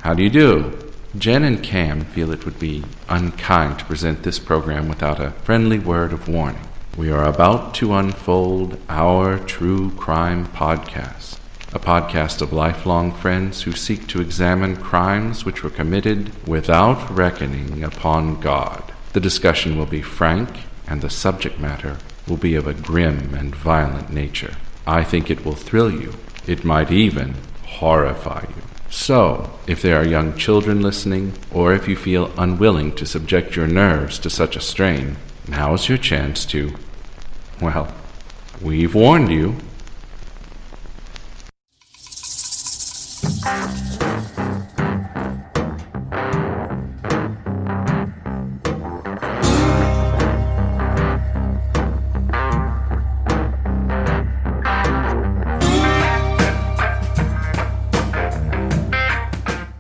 How do you do? Jen and Cam feel it would be unkind to present this program without a friendly word of warning. We are about to unfold our true crime podcast, a podcast of lifelong friends who seek to examine crimes which were committed without reckoning upon God. The discussion will be frank, and the subject matter will be of a grim and violent nature. I think it will thrill you. It might even horrify you. So, if there are young children listening, or if you feel unwilling to subject your nerves to such a strain, now's your chance to, well, we've warned you.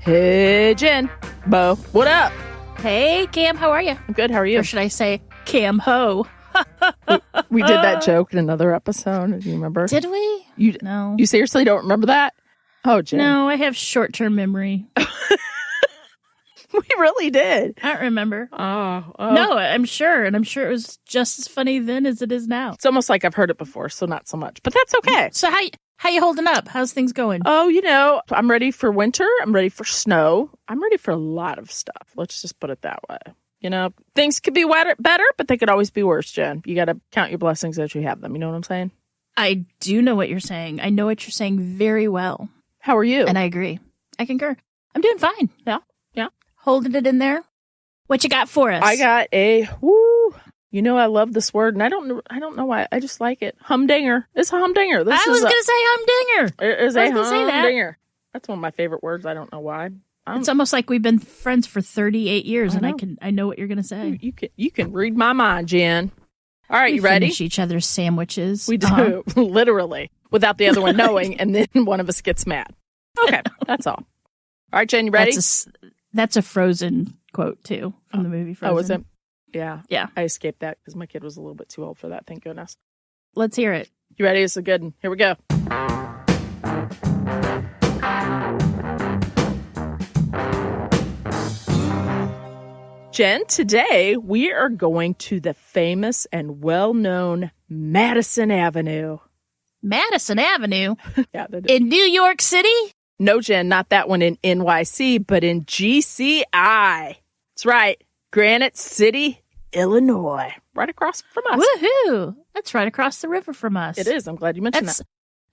Hey, Jen. Bo, what up? Hey, Cam, how are you? I'm good. How are you? Or should I say Cam Ho? we did that joke in another episode. Do you remember? Did we? No. You seriously don't remember that? Oh, Jen. No, I have short-term memory. We really did. I don't remember. Oh. No, I'm sure. And I'm sure it was just as funny then as it is now. It's almost like I've heard it before, so not so much. But that's okay. So how you holding up? How's things going? Oh, I'm ready for winter. I'm ready for snow. I'm ready for a lot of stuff. Let's just put it that way. Things could be better, but they could always be worse, Jen. You got to count your blessings as you have them. You know what I'm saying? I do know what you're saying. I know what you're saying very well. How are you? And I agree. I concur. I'm doing fine. Yeah. Holding it in there. What you got for us? I got a woo. I love this word, and I don't know why. I just like it. Humdinger. It's a humdinger. I was going to say humdinger. It is a humdinger. That's one of my favorite words. I don't know why. It's almost like we've been friends for 38 years, and I know what you're going to say. You can read my mind, Jen. All right, you ready? Finish each other's sandwiches. We do, literally, without the other one knowing, and then one of us gets mad. Okay, that's all. All right, Jen, you ready? That's a Frozen quote, too, from the movie Frozen. Oh, was it? Yeah. Yeah. I escaped that because my kid was a little bit too old for that, thank goodness. Let's hear it. You ready? It's a good one. Here we go. Jen, today we are going to the famous and well-known Madison Avenue. Madison Avenue? Yeah, in New York City? No, Jen, not that one in NYC, but in GCI. That's right, Granite City, Illinois. Right across from us. Woohoo! That's right across the river from us. It is. I'm glad you mentioned that.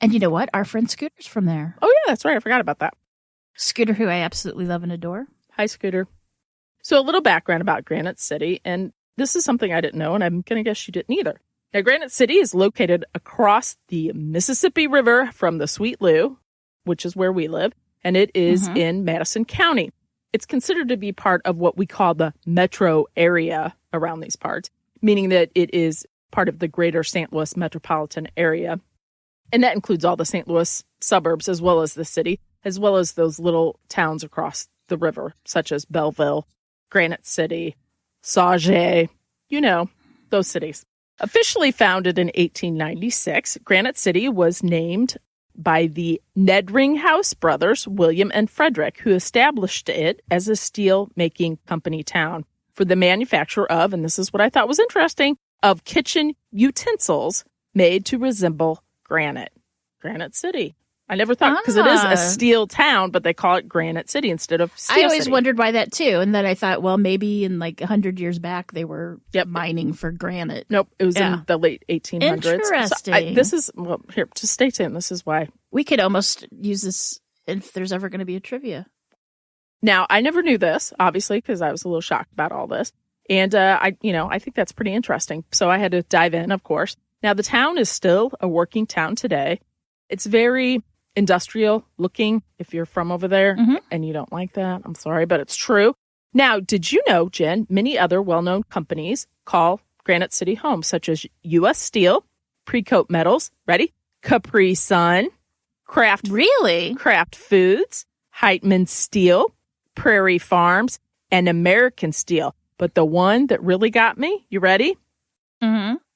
And you know what? Our friend Scooter's from there. Oh, yeah, that's right. I forgot about that. Scooter, who I absolutely love and adore. Hi, Scooter. So a little background about Granite City, and this is something I didn't know, and I'm going to guess you didn't either. Now, Granite City is located across the Mississippi River from the Sweet Lou, which is where we live, and it is in Madison County. It's considered to be part of what we call the metro area around these parts, meaning that it is part of the greater St. Louis metropolitan area. And that includes all the St. Louis suburbs, as well as the city, as well as those little towns across the river, such as Belleville, Granite City, Sauget, those cities. Officially founded in 1896, Granite City was named by the Nedringhouse brothers, William and Frederick, who established it as a steel-making company town for the manufacture of, and this is what I thought was interesting, of kitchen utensils made to resemble granite. Granite City. I never thought, because it is a steel town, but they call it Granite City instead of Steel I always City. wondered why that, too. And then I thought, well, maybe in like 100 years back, they were mining for granite. Nope, it was in the late 1800s. Interesting. So here, just stay tuned. This is why. We could almost use this if there's ever going to be a trivia. Now, I never knew this, obviously, because I was a little shocked about all this. And I think that's pretty interesting. So I had to dive in, of course. Now, the town is still a working town today. It's very industrial looking if you're from over there and you don't like that. I'm sorry, but it's true. Now, did you know, Jen, many other well-known companies call Granite City home, such as U.S. Steel, Precoat Metals, ready? Capri Sun, Kraft Foods, Heitman Steel, Prairie Farms, and American Steel. But the one that really got me, you ready?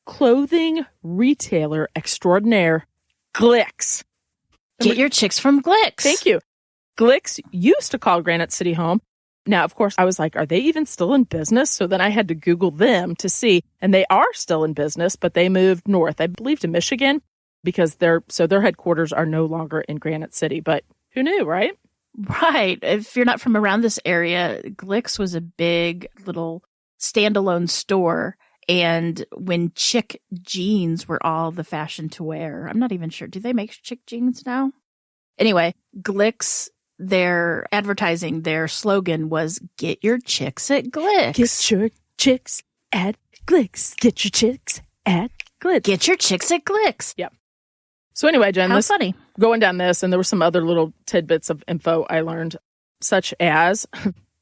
Clothing retailer extraordinaire, Glicks. Get your chicks from Glicks. Thank you. Glick's used to call Granite City home. Now, of course, I was like, are they even still in business? So then I had to Google them to see, and they are still in business, but they moved north, I believe, to Michigan, because their headquarters are no longer in Granite City. But who knew, right? Right. If you're not from around this area, Glick's was a big little standalone store. And when chick jeans were all the fashion to wear, I'm not even sure. Do they make chick jeans now? Anyway, Glick's, their advertising, their slogan was, get your chicks at Glick's. Get your chicks at Glick's. Get your chicks at Glick's. Get your chicks at Glick's. Yep. So anyway, Jen, how funny. Going down this, and there were some other little tidbits of info I learned, such as,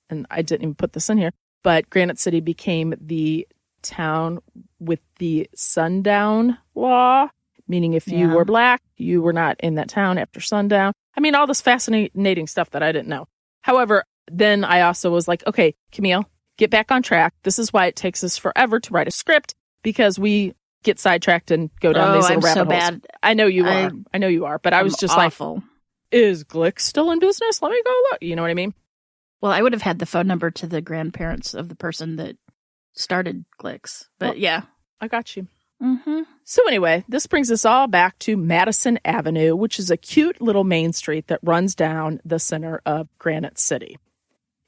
and I didn't even put this in here, but Granite City became the town with the sundown law, meaning if you were black, you were not in that town after sundown. I mean, all this fascinating stuff that I didn't know. However, then I also was like, okay, Camille, get back on track. This is why it takes us forever to write a script, because we get sidetracked and go down these little rabbit holes. Bad. I know you are. I know you are. But I was just awful. Like, is Glick still in business? Let me go look. You know what I mean? Well, I would have had the phone number to the grandparents of the person that started Glick's. But yeah. I got you. Mm-hmm. So anyway, this brings us all back to Madison Avenue, which is a cute little main street that runs down the center of Granite City.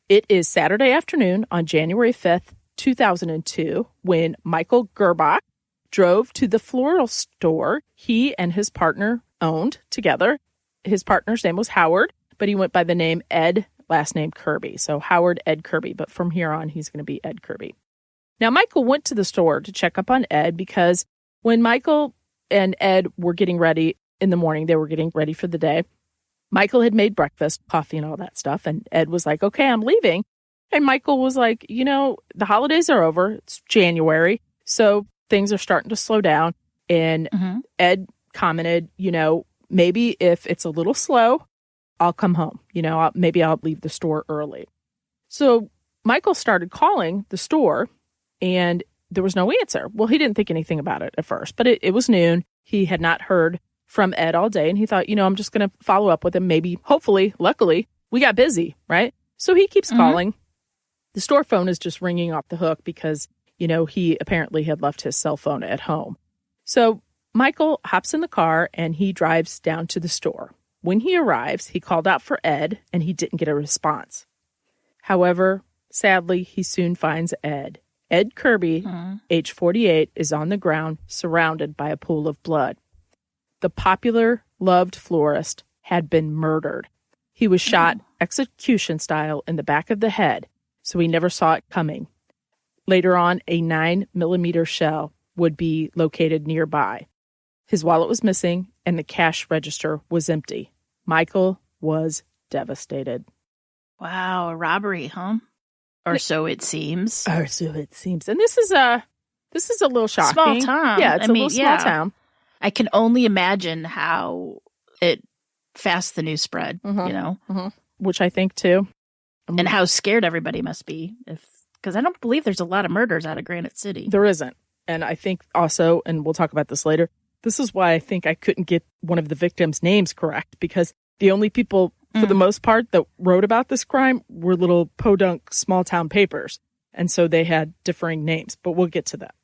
It is Saturday afternoon on January 5th, 2002, when Michael Gerboc drove to the floral store he and his partner owned together. His partner's name was Howard, but he went by the name Ed, last name Kirby. So Howard Ed Kirby, but from here on, he's going to be Ed Kirby. Now, Michael went to the store to check up on Ed because when Michael and Ed were getting ready in the morning, they were getting ready for the day. Michael had made breakfast, coffee, and all that stuff. And Ed was like, okay, I'm leaving. And Michael was like, you know, the holidays are over. It's January. So things are starting to slow down. And Ed commented, you know, maybe if it's a little slow, I'll come home. You know, maybe I'll leave the store early. So Michael started calling the store and there was no answer. Well, he didn't think anything about it at first, but it was noon. He had not heard from Ed all day. And he thought, you know, I'm just going to follow up with him. Maybe, hopefully, luckily, we got busy, right? So he keeps calling. The store phone is just ringing off the hook because, you know, he apparently had left his cell phone at home. So Michael hops in the car and he drives down to the store. When he arrives, he called out for Ed and he didn't get a response. However, sadly, he soon finds Ed. Ed Kirby, age 48, is on the ground surrounded by a pool of blood. The popular, loved florist had been murdered. He was shot execution style in the back of the head, so he never saw it coming. Later on, a 9mm shell would be located nearby. His wallet was missing, and the cash register was empty. Michael was devastated. Wow, a robbery, huh? Or so it seems. Or so it seems. And this is a little shocking. Small town. Yeah, it's a little small town. I can only imagine how fast the news spread, you know? Which I think, too. And how scared everybody must be. Because I don't believe there's a lot of murders out of Granite City. There isn't. And I think also, and we'll talk about this later, this is why I think I couldn't get one of the victims' names correct. Because the only people, for the most part, that wrote about this crime were little podunk small-town papers. And so they had differing names. But we'll get to that.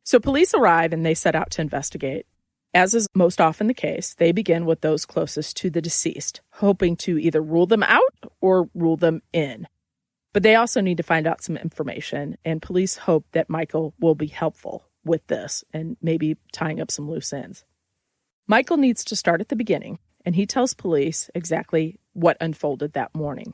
So police arrive and they set out to investigate. As is most often the case, they begin with those closest to the deceased, hoping to either rule them out or rule them in. But they also need to find out some information, and police hope that Michael will be helpful with this and maybe tying up some loose ends. Michael needs to start at the beginning, and he tells police exactly what unfolded that morning.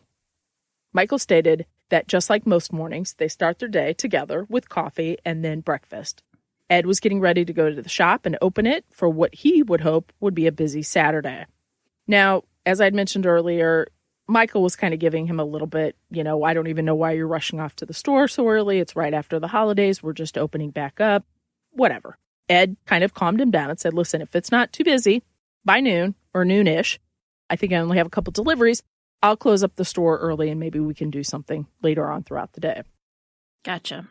Michael stated that just like most mornings, they start their day together with coffee and then breakfast. Ed was getting ready to go to the shop and open it for what he would hope would be a busy Saturday. Now, as I'd mentioned earlier, Michael was kind of giving him a little bit, you know, I don't even know why you're rushing off to the store so early. It's right after the holidays. We're just opening back up. Whatever. Ed kind of calmed him down and said, listen, if it's not too busy by noon or noonish, I think I only have a couple deliveries. I'll close up the store early and maybe we can do something later on throughout the day. Gotcha.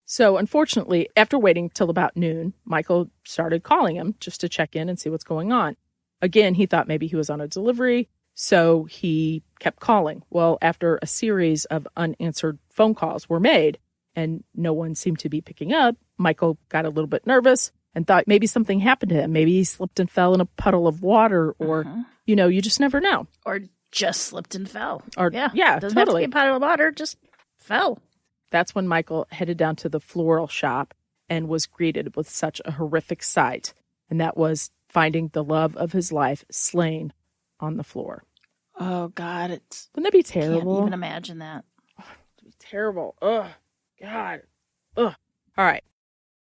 So unfortunately, after waiting till about noon, Michael started calling him just to check in and see what's going on. Again, he thought maybe he was on a delivery. So he kept calling. Well, after a series of unanswered phone calls were made and no one seemed to be picking up, Michael got a little bit nervous and thought maybe something happened to him. Maybe he slipped and fell in a puddle of water or, you just never know. Or just slipped and fell. Or, yeah, doesn't have to be a puddle of water, just fell. That's when Michael headed down to the floral shop and was greeted with such a horrific sight. And that was finding the love of his life slain on the floor. Oh, God. Wouldn't that be terrible? I can't even imagine that. It'd be terrible. Ugh. God. Ugh. All right.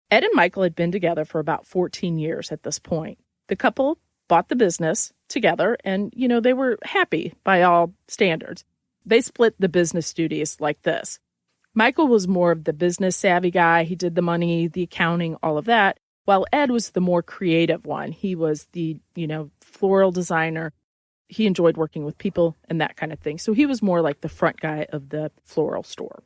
Ed and Michael had been together for about 14 years at this point. The couple bought the business together and, they were happy by all standards. They split the business duties like this. Michael was more of the business savvy guy. He did the money, the accounting, all of that, while Ed was the more creative one. He was the, floral designer. He enjoyed working with people and that kind of thing. So he was more like the front guy of the floral store.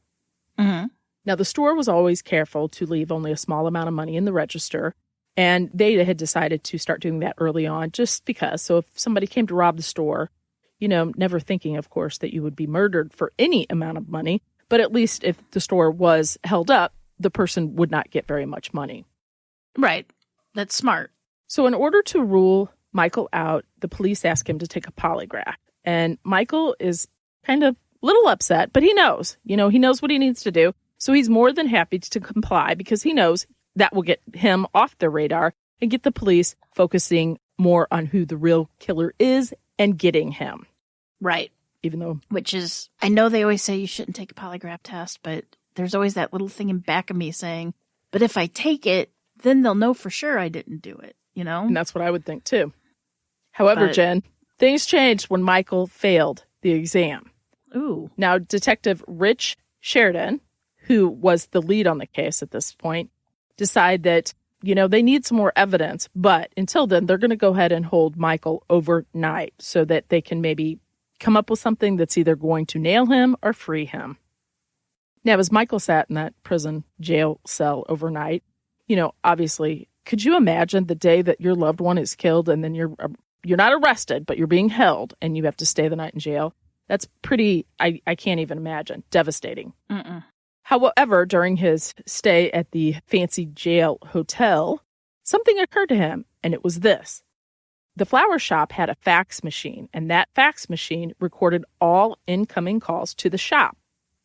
Mm-hmm. Now, the store was always careful to leave only a small amount of money in the register. And they had decided to start doing that early on just because. So if somebody came to rob the store, never thinking, of course, that you would be murdered for any amount of money. But at least if the store was held up, the person would not get very much money. Right. That's smart. So in order to rule Michael out, the police ask him to take a polygraph. And Michael is kind of a little upset, but he knows. He knows what he needs to do. So he's more than happy to comply because he knows that will get him off the radar and get the police focusing more on who the real killer is and getting him. Right. Even though... Which is, I know they always say you shouldn't take a polygraph test, but there's always that little thing in back of me saying, but if I take it, then they'll know for sure I didn't do it, And that's what I would think too. However, Jen, things changed when Michael failed the exam. Ooh. Now, Detective Rich Sheridan, who was the lead on the case at this point, decide that, they need some more evidence. But until then, they're going to go ahead and hold Michael overnight so that they can maybe come up with something that's either going to nail him or free him. Now, as Michael sat in that prison jail cell overnight, obviously, could you imagine the day that your loved one is killed and then you're not arrested, but you're being held and you have to stay the night in jail? That's pretty, I can't even imagine. Devastating. Mm-mm. However, during his stay at the fancy jail hotel, something occurred to him, and it was this. The flower shop had a fax machine, and that fax machine recorded all incoming calls to the shop,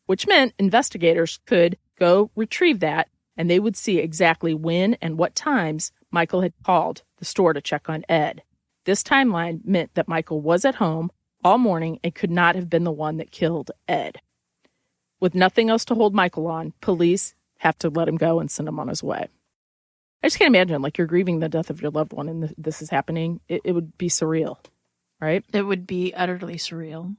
which meant investigators could go retrieve that, and they would see exactly when and what times Michael had called the store to check on Ed. This timeline meant that Michael was at home all morning and could not have been the one that killed Ed. With nothing else to hold Michael on, police have to let him go and send him on his way. I just can't imagine, you're grieving the death of your loved one and this is happening. It would be surreal, right? It would be utterly surreal.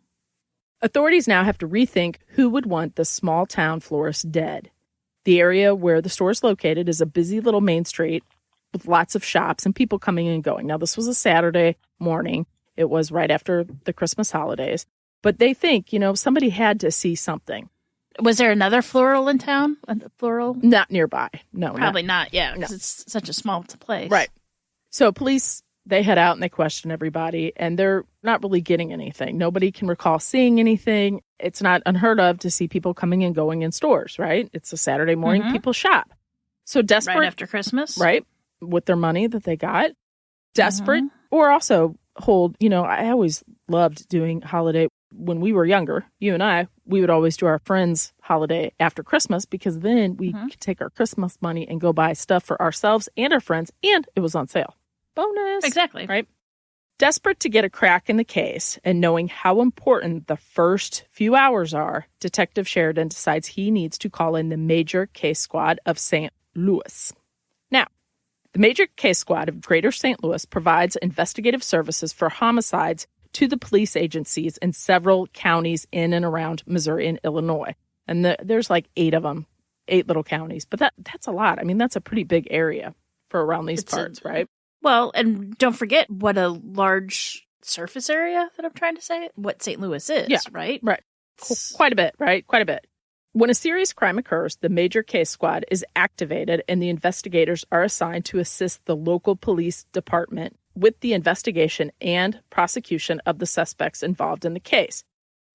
Authorities now have to rethink who would want the small town florist dead. The area where the store is located is a busy little main street with lots of shops and people coming and going. Now, this was a Saturday morning. It was right after the Christmas holidays. But they think, somebody had to see something. Was there another floral in town? Floral? Not nearby. No. Probably not, yeah, because it's such a small place. Right. So police, they head out and they question everybody, and they're not really getting anything. Nobody can recall seeing anything. It's not unheard of to see people coming and going in stores, right? It's a Saturday morning, people shop. So desperate. Right after Christmas. Right. With their money that they got. Desperate. Or also hold, I always loved doing holiday. When we were younger, you and I, we would always do our friends' holiday after Christmas because then we could take our Christmas money and go buy stuff for ourselves and our friends, and it was on sale. Bonus. Exactly. Right? Desperate to get a crack in the case and knowing how important the first few hours are, Detective Sheridan decides he needs to call in the Major Case Squad of St. Louis. Now, the Major Case Squad of Greater St. Louis provides investigative services for homicides to the police agencies in several counties in and around Missouri and Illinois. And there's 8 of them, 8 little counties. But that's a lot. I mean, that's a pretty big area for around these parts, right? Well, and don't forget what a large surface area that I'm trying to say, what St. Louis is, right? Right. Quite a bit, right? Quite a bit. When a serious crime occurs, the Major Case Squad is activated and the investigators are assigned to assist the local police department with the investigation and prosecution of the suspects involved in the case.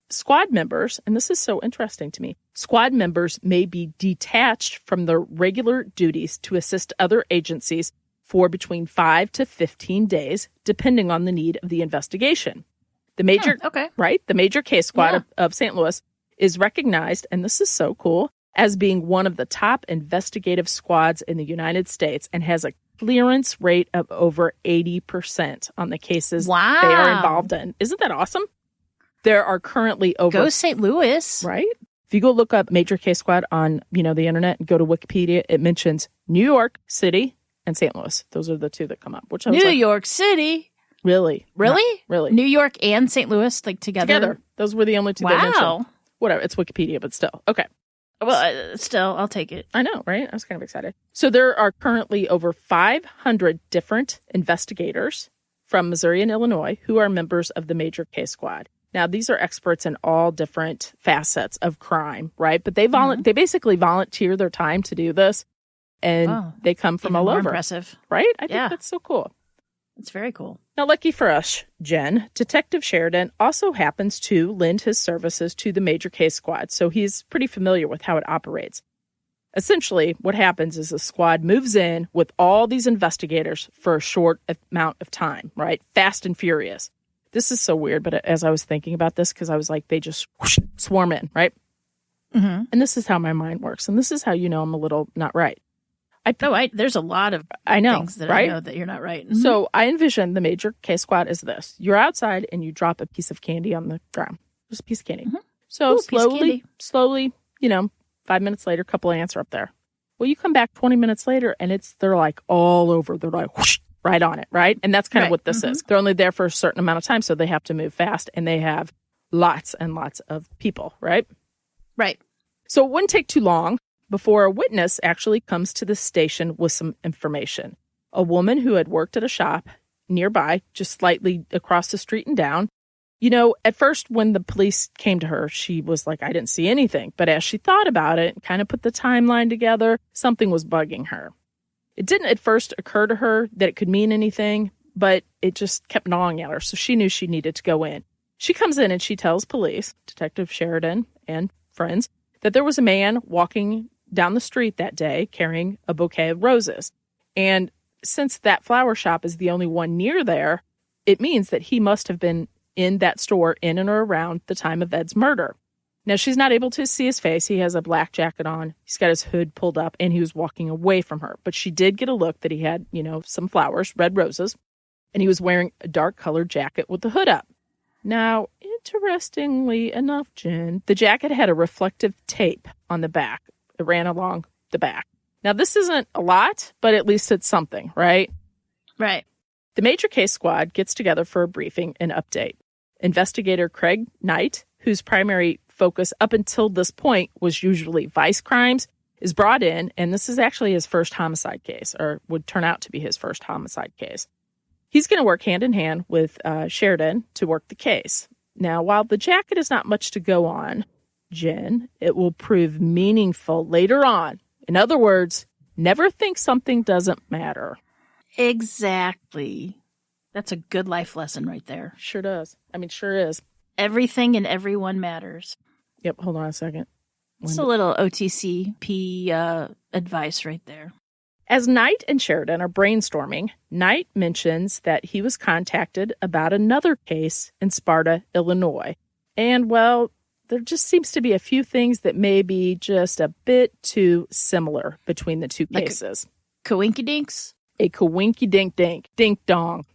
Squad members, and this is so interesting to me, squad members may be detached from their regular duties to assist other agencies for between 5 to 15 days, depending on the need of the investigation. The major, the major case squad of St. Louis is recognized, and this is so cool, as being one of the top investigative squads in the United States and has a clearance rate of over 80% on the cases they are involved in. Isn't that awesome? There are currently over... Go St. Louis. Right? If you go look up Major Case Squad on, the internet and go to Wikipedia, it mentions New York City and St. Louis. Those are the two that come up. Which I was York City? Really? Really? Not really. New York and St. Louis, together? Those were the only two they mentioned. Whatever. It's Wikipedia, but still. Okay. Well, still, I'll take it. I know, right? I was kind of excited. So there are currently over 500 different investigators from Missouri and Illinois who are members of the Major Case Squad. Now, these are experts in all different facets of crime, right? But they they basically volunteer their time to do this, and they come from all over. Impressive, right? I think that's so cool. It's very cool. Now, lucky for us, Jen, Detective Sheridan also happens to lend his services to the Major Case Squad, so he's pretty familiar with how it operates. Essentially, what happens is the squad moves in with all these investigators for a short amount of time, right? Fast and furious. This is so weird, but as I was thinking about this, because I was like, they just swarm in, right? Mm-hmm. And this is how my mind works. And this is how you know I'm a little not right. There's a lot of things that I know that you're not right. Mm-hmm. So I envision the Major Case Squad as this. You're outside and you drop a piece of candy on the ground. Just a piece of candy. Mm-hmm. So slowly, 5 minutes later, a couple of ants are up there. Well, you come back 20 minutes later and they're like all over. They're like whoosh, right on it, right? And that's kind of what this is. They're only there for a certain amount of time, so they have to move fast, and they have lots and lots of people, right? Right. So it wouldn't take too long before a witness actually comes to the station with some information. A woman who had worked at a shop nearby, just slightly across the street and down. At first when the police came to her, she was like, I didn't see anything. But as she thought about it, kind of put the timeline together, something was bugging her. It didn't at first occur to her that it could mean anything, but it just kept gnawing at her, so she knew she needed to go in. She comes in and she tells police, Detective Sheridan and friends, that there was a man walking down the street that day carrying a bouquet of roses. And since that flower shop is the only one near there, it means that he must have been in that store in and around the time of Ed's murder. Now, she's not able to see his face. He has a black jacket on. He's got his hood pulled up, and he was walking away from her. But she did get a look that he had, some flowers, red roses, and he was wearing a dark-colored jacket with the hood up. Now, interestingly enough, Jen, the jacket had a reflective tape on the back. It ran along the back. Now, this isn't a lot, but at least it's something, right? Right. The Major Case Squad gets together for a briefing and update. Investigator Craig Knight, whose primary focus up until this point was usually vice crimes, is brought in, and this is actually his first homicide case, or would turn out to be his first homicide case. He's going to work hand in hand with Sheridan to work the case. Now, while the jacket is not much to go on, Jen, it will prove meaningful later on. In other words, never think something doesn't matter. Exactly. That's a good life lesson right there. Sure does. Sure is. Everything and everyone matters. Yep, hold on a second. It's a little OTCP advice right there. As Knight and Sheridan are brainstorming, Knight mentions that he was contacted about another case in Sparta, Illinois. And, well, there just seems to be a few things that may be just a bit too similar between the two cases. Coinkydinks? A coinky-dink-dink, dink-dong.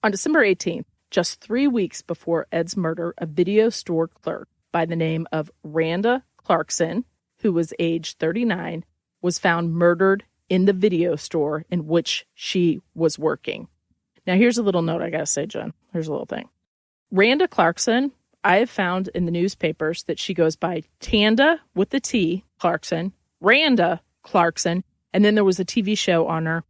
On December 18th, just 3 weeks before Ed's murder, a video store clerk by the name of Randa Clarkson, who was age 39, was found murdered in the video store in which she was working. Now, here's a little note I got to say, Jen. Here's a little thing. Randa Clarkson, I have found in the newspapers that she goes by Tanda with the T, Clarkson, Randa Clarkson, and then there was a TV show on her,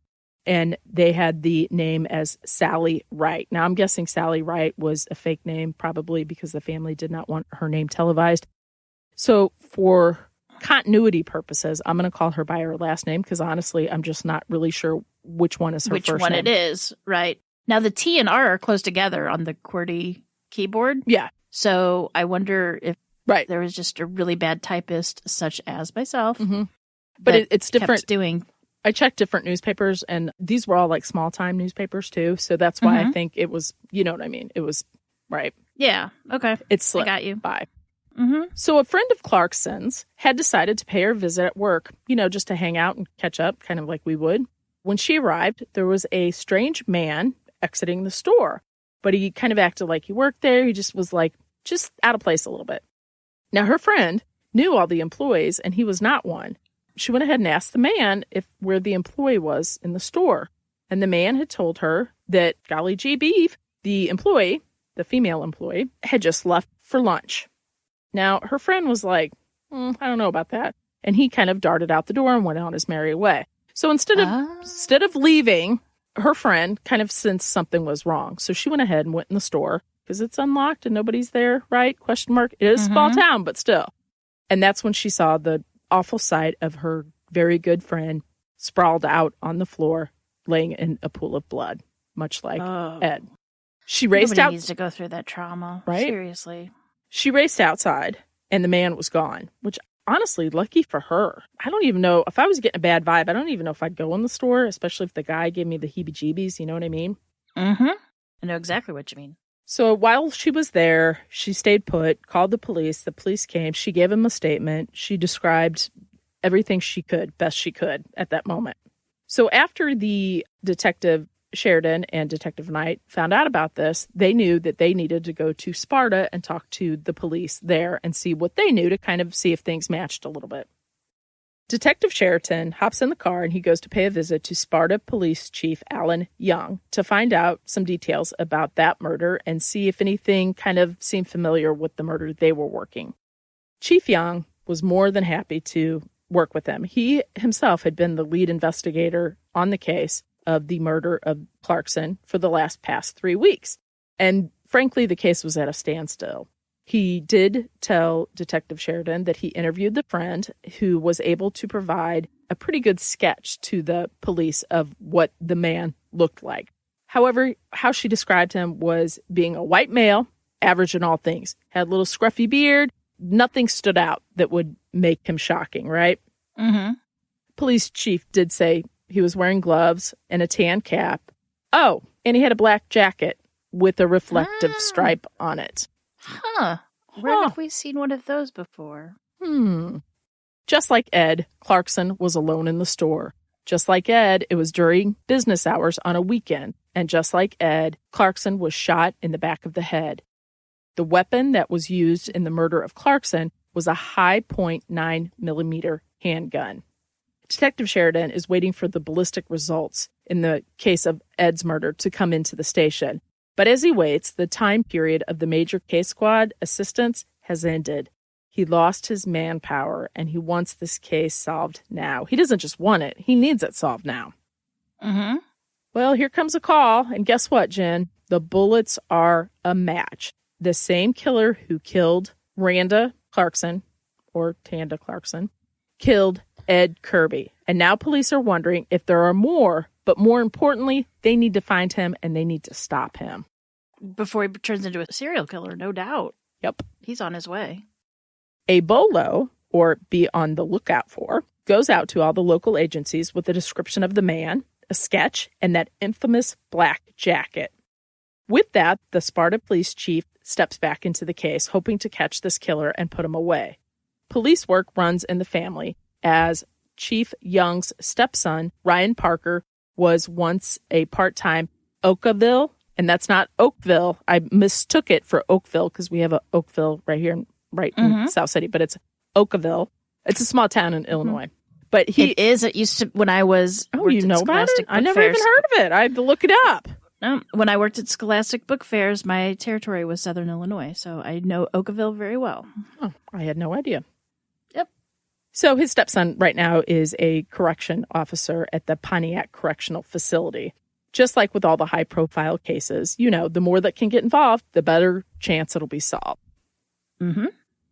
and they had the name as Sally Wright. Now, I'm guessing Sally Wright was a fake name, probably because the family did not want her name televised. So for continuity purposes, I'm going to call her by her last name because honestly, I'm just not really sure which one is her first name. Which one it is, right? Now, the T and R are close together on the QWERTY keyboard. Yeah. So I wonder if Right. there was just a really bad typist, such as myself. Mm-hmm. But it's different. Doing. I checked different newspapers, and these were all like small-time newspapers, too. So that's why I think it was, you know what I mean? It was, right. Yeah. Okay. It slipped I got you. by. Mm-hmm. So a friend of Clarkson's had decided to pay her a visit at work, just to hang out and catch up, kind of like we would. When she arrived, there was a strange man exiting the store, but he kind of acted like he worked there. He just was like, just out of place a little bit. Now, her friend knew all the employees, and he was not one. She went ahead and asked the man where the employee was in the store. And the man had told her that, golly gee beef, the employee, the female employee, had just left for lunch. Now, her friend was like, I don't know about that. And he kind of darted out the door and went on his merry way. So instead of leaving, her friend kind of sensed something was wrong. So she went ahead and went in the store because it's unlocked and nobody's there, right? Question mark. It is a small town, but still. And that's when she saw the awful sight of her very good friend sprawled out on the floor, laying in a pool of blood, much like Ed. She raced out. Nobody needs to go through that trauma. Right? Seriously. She raced outside, and the man was gone, which honestly, lucky for her. I don't even know if I was getting a bad vibe. I don't even know if I'd go in the store, especially if the guy gave me the heebie-jeebies. You know what I mean? Mm-hmm. I know exactly what you mean. So while she was there, she stayed put, called the police. The police came. She gave him a statement. She described everything she could, best she could at that moment. So after the Detective Sheridan and Detective Knight found out about this, they knew that they needed to go to Sparta and talk to the police there and see what they knew to kind of see if things matched a little bit. Detective Sheridan hops in the car and he goes to pay a visit to Sparta Police Chief Alan Young to find out some details about that murder and see if anything kind of seemed familiar with the murder they were working. Chief Young was more than happy to work with them. He himself had been the lead investigator on the case of the murder of Clarkson for the past 3 weeks. And frankly, the case was at a standstill. He did tell Detective Sheridan that he interviewed the friend who was able to provide a pretty good sketch to the police of what the man looked like. However, how she described him was being a white male, average in all things, had a little scruffy beard, nothing stood out that would make him shocking, right? Mm-hmm. Police chief did say he was wearing gloves and a tan cap. Oh, and he had a black jacket with a reflective stripe on it. Huh. Where have we seen one of those before? Just like Ed, Clarkson was alone in the store. Just like Ed, it was during business hours on a weekend. And just like Ed, Clarkson was shot in the back of the head. The weapon that was used in the murder of Clarkson was a high .9 millimeter handgun. Detective Sheridan is waiting for the ballistic results in the case of Ed's murder to come into the station. But as he waits, the time period of the major case squad assistance has ended. He lost his manpower, and he wants this case solved now. He doesn't just want it. He needs it solved now. Mm-hmm. Well, here comes a call, and guess what, Jen? The bullets are a match. The same killer who killed Randa Clarkson, or Tanda Clarkson, killed Ed Kirby. And now police are wondering if there are more, but more importantly, they need to find him and they need to stop him. Before he turns into a serial killer, no doubt. Yep. He's on his way. A BOLO, or be on the lookout for, goes out to all the local agencies with a description of the man, a sketch, and that infamous black jacket. With that, the Sparta police chief steps back into the case, hoping to catch this killer and put him away. Police work runs in the family, as Chief Young's stepson, Ryan Parker, was once a part-time Oakville, and that's not Oakville. I mistook it for Oakville because we have a Oakville right here, in South City, but it's Oakville. It's a small town in Illinois. But it is. It used to when I was. Oh, you know about it? I never even heard of it. I had to look it up. When I worked at Scholastic Book Fairs, my territory was Southern Illinois, so I know Oakville very well. Oh, I had no idea. Yep. So his stepson right now is a correction officer at the Pontiac Correctional Facility. Just like with all the high-profile cases, the more that can get involved, the better chance it'll be solved. Mm-hmm.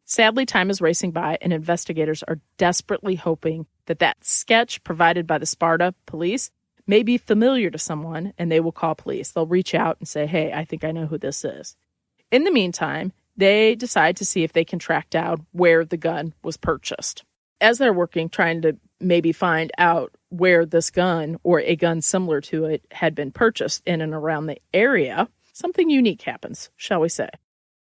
Sadly, time is racing by, and investigators are desperately hoping that sketch provided by the Sparta police may be familiar to someone, and they will call police. They'll reach out and say, hey, I think I know who this is. In the meantime, they decide to see if they can track down where the gun was purchased. As they're working, trying to maybe find out where this gun or a gun similar to it had been purchased in and around the area, something unique happens, shall we say.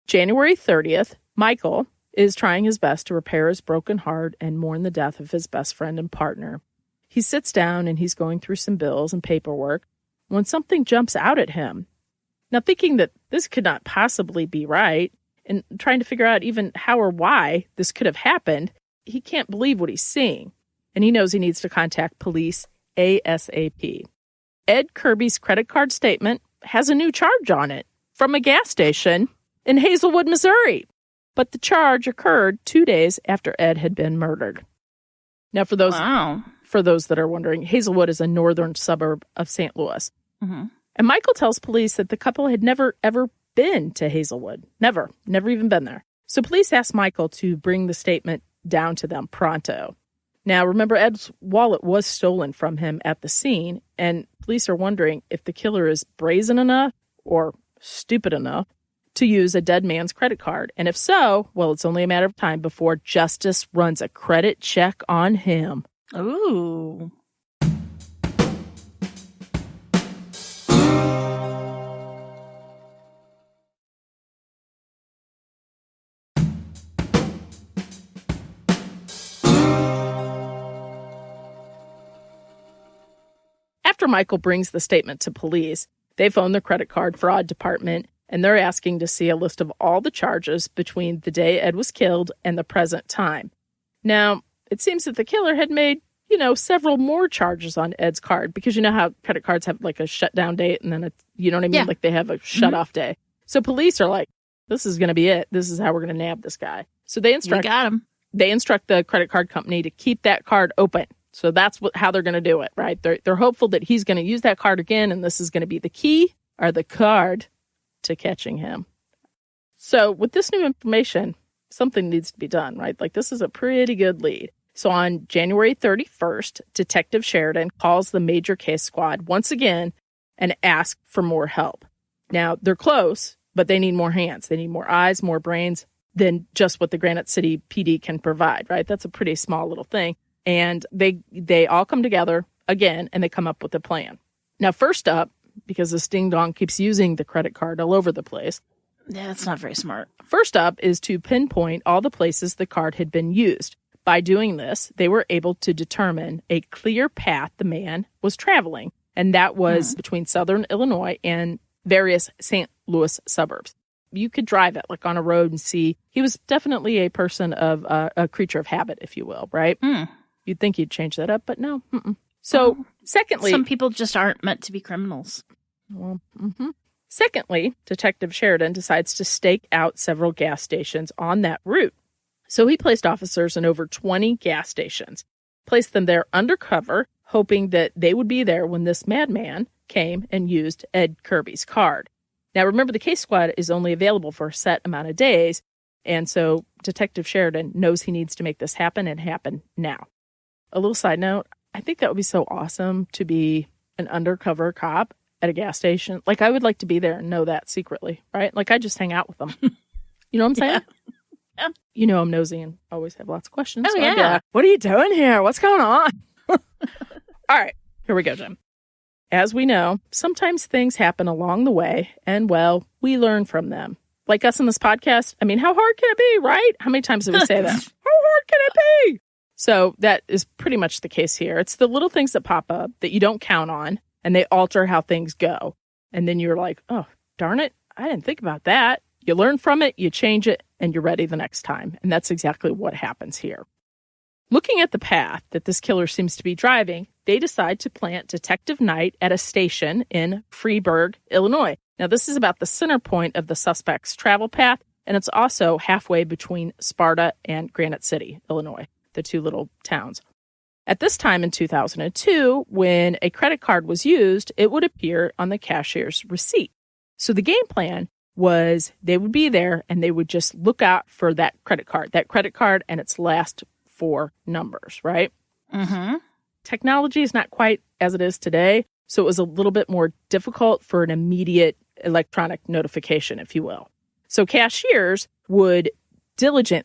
January 30th, Michael is trying his best to repair his broken heart and mourn the death of his best friend and partner. He sits down and he's going through some bills and paperwork when something jumps out at him. Now, thinking that this could not possibly be right and trying to figure out even how or why this could have happened, he can't believe what he's seeing. And he knows he needs to contact police ASAP. Ed Kirby's credit card statement has a new charge on it from a gas station in Hazelwood, Missouri. But the charge occurred 2 days after Ed had been murdered. Now, for those that are wondering, Hazelwood is a northern suburb of St. Louis. Mm-hmm. And Michael tells police that the couple had never, ever been to Hazelwood. Never even been there. So police asked Michael to bring the statement down to them pronto. Now, remember, Ed's wallet was stolen from him at the scene, and police are wondering if the killer is brazen enough or stupid enough to use a dead man's credit card. And if so, well, it's only a matter of time before justice runs a credit check on him. Ooh. After Michael brings the statement to police, they phone the credit card fraud department, and they're asking to see a list of all the charges between the day Ed was killed and the present time. Now, it seems that the killer had made, several more charges on Ed's card, because you know how credit cards have like a shutdown date and then like they have a shut-off day. So police are like, this is going to be it. This is how we're going to nab this guy. So they instruct the credit card company to keep that card open. So that's how they're going to do it, right? They're hopeful that he's going to use that card again, and this is going to be the key or the card to catching him. So with this new information, something needs to be done, right? Like, this is a pretty good lead. So on January 31st, Detective Sheridan calls the major case squad once again and asks for more help. Now, they're close, but they need more hands. They need more eyes, more brains than just what the Granite City PD can provide, right? That's a pretty small little thing. And they all come together again, and they come up with a plan. Now, first up, because this ding-dong keeps using the credit card all over the place. Yeah, that's not very smart. First up is to pinpoint all the places the card had been used. By doing this, they were able to determine a clear path the man was traveling, and that was between southern Illinois and various St. Louis suburbs. You could drive it like on a road and see. He was definitely a person of a creature of habit, if you will, right? You'd think you'd change that up, but no. So, secondly... Some people just aren't meant to be criminals. Well, Secondly, Detective Sheridan decides to stake out several gas stations on that route. So he placed officers in over 20 gas stations, placed them there undercover, hoping that they would be there when this madman came and used Ed Kirby's card. Now, remember, the case squad is only available for a set amount of days, and so Detective Sheridan knows he needs to make this happen and happen now. A little side note, I think that would be so awesome to be an undercover cop at a gas station. Like, I would like to be there and know that secretly, right? Like, I just hang out with them. You know what I'm saying? Yeah. You know I'm nosy and always have lots of questions. Oh, so yeah. I'd be like, what are you doing here? What's going on? All right, here we go, Jim. As we know, sometimes things happen along the way, and, well, we learn from them. Like us in this podcast, I mean, how hard can it be, right? How many times do we say that? How hard can it be? So that is pretty much the case here. It's the little things that pop up that you don't count on, and they alter how things go. And then you're like, oh, darn it, I didn't think about that. You learn from it, you change it, and you're ready the next time. And that's exactly what happens here. Looking at the path that this killer seems to be driving, they decide to plant Detective Knight at a station in Freeburg, Illinois. Now, this is about the center point of the suspect's travel path, and it's also halfway between Sparta and Granite City, Illinois, the two little towns. At this time in 2002, when a credit card was used, it would appear on the cashier's receipt. So the game plan was they would be there and they would just look out for that credit card and its last four numbers, right? Mm-hmm. Technology is not quite as it is today, So it was a little bit more difficult for an immediate electronic notification, if you will. So cashiers would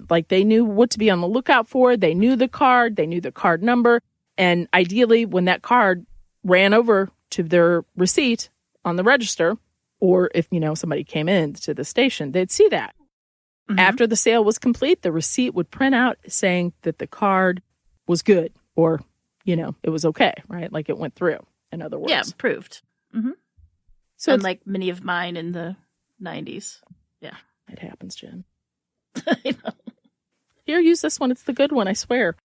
like they knew what to be on the lookout for. They knew the card, they knew the card number. And ideally, when that card ran over to their receipt on the register, or if, somebody came in to the station, they'd see that. Mm-hmm. After the sale was complete, the receipt would print out saying that the card was good or, it was okay, right? Like it went through, in other words. Yeah, approved. Mm-hmm. So unlike many of mine in the 90s. Yeah. It happens, Jen. I know. Here, use this one. It's the good one, I swear.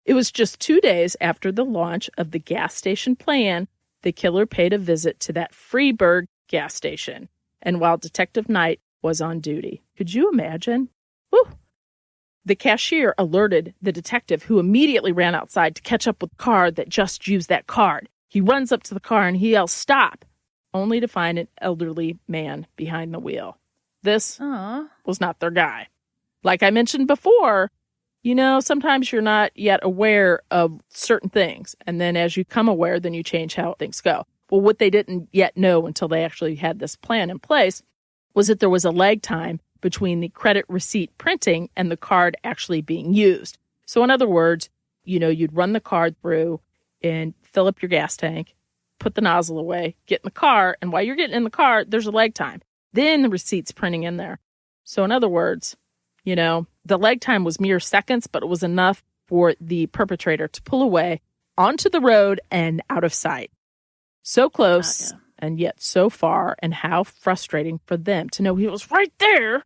It was just 2 days after the launch of the gas station plan, the killer paid a visit to that Freeburg gas station. And while Detective Knight was on duty. Could you imagine? Woo! The cashier alerted the detective, who immediately ran outside to catch up with the car that just used that card. He runs up to the car and he yells, "Stop!" only to find an elderly man behind the wheel. This was not their guy. Like I mentioned before, sometimes you're not yet aware of certain things. And then as you come aware, then you change how things go. Well, what they didn't yet know until they actually had this plan in place was that there was a lag time between the credit receipt printing and the card actually being used. So in other words, you'd run the card through and fill up your gas tank, put the nozzle away, get in the car, and while you're getting in the car, there's a lag time. Then the receipt's printing in there. So in other words, the lag time was mere seconds, but it was enough for the perpetrator to pull away onto the road and out of sight. So close and yet so far, and how frustrating for them to know he was right there.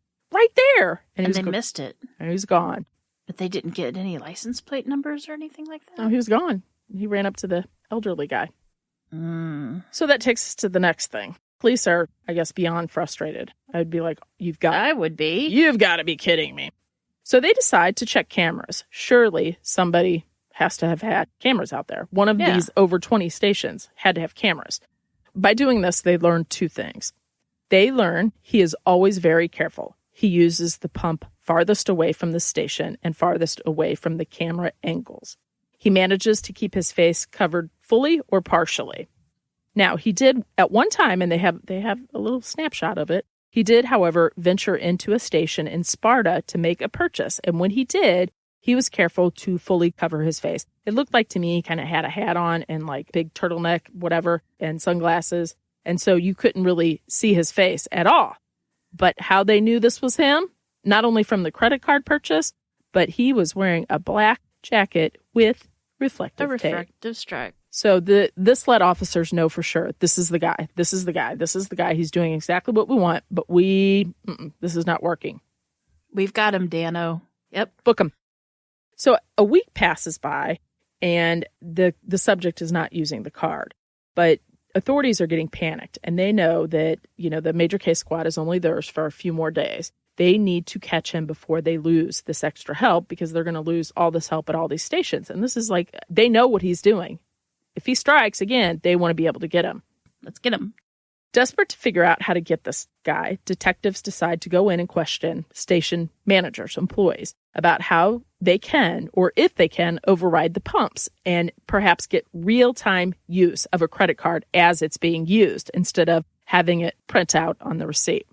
And they missed it. And he was gone. But they didn't get any license plate numbers or anything like that? No, he was gone. He ran up to the elderly guy. So that takes us to the next thing. Police are, I guess, beyond frustrated. I would be like, You've got to be kidding me. So they decide to check cameras. Surely somebody has to have had cameras out there. One of these over 20 stations had to have cameras. By doing this, they learned two things. They learn he is always very careful. He uses the pump farthest away from the station and farthest away from the camera angles. He manages to keep his face covered fully or partially. Now, he did at one time, and they have a little snapshot of it. He did, however, venture into a station in Sparta to make a purchase. And when he did, he was careful to fully cover his face. It looked like to me he kind of had a hat on and like big turtleneck, whatever, and sunglasses. And so you couldn't really see his face at all. But how they knew this was him, not only from the credit card purchase, but he was wearing a black jacket with reflective tape. Stripe. So this let officers know for sure, this is the guy. He's doing exactly what we want, but this is not working. We've got him, Dano. Yep, book him. So a week passes by, and the subject is not using the card. But authorities are getting panicked, and they know that, the major case squad is only theirs for a few more days. They need to catch him before they lose this extra help, because they're going to lose all this help at all these stations. And this is like, they know what he's doing. If he strikes again, they want to be able to get him. Let's get him. Desperate to figure out how to get this guy, detectives decide to go in and question station managers, employees, about how they can, or if they can, override the pumps and perhaps get real-time use of a credit card as it's being used instead of having it print out on the receipt.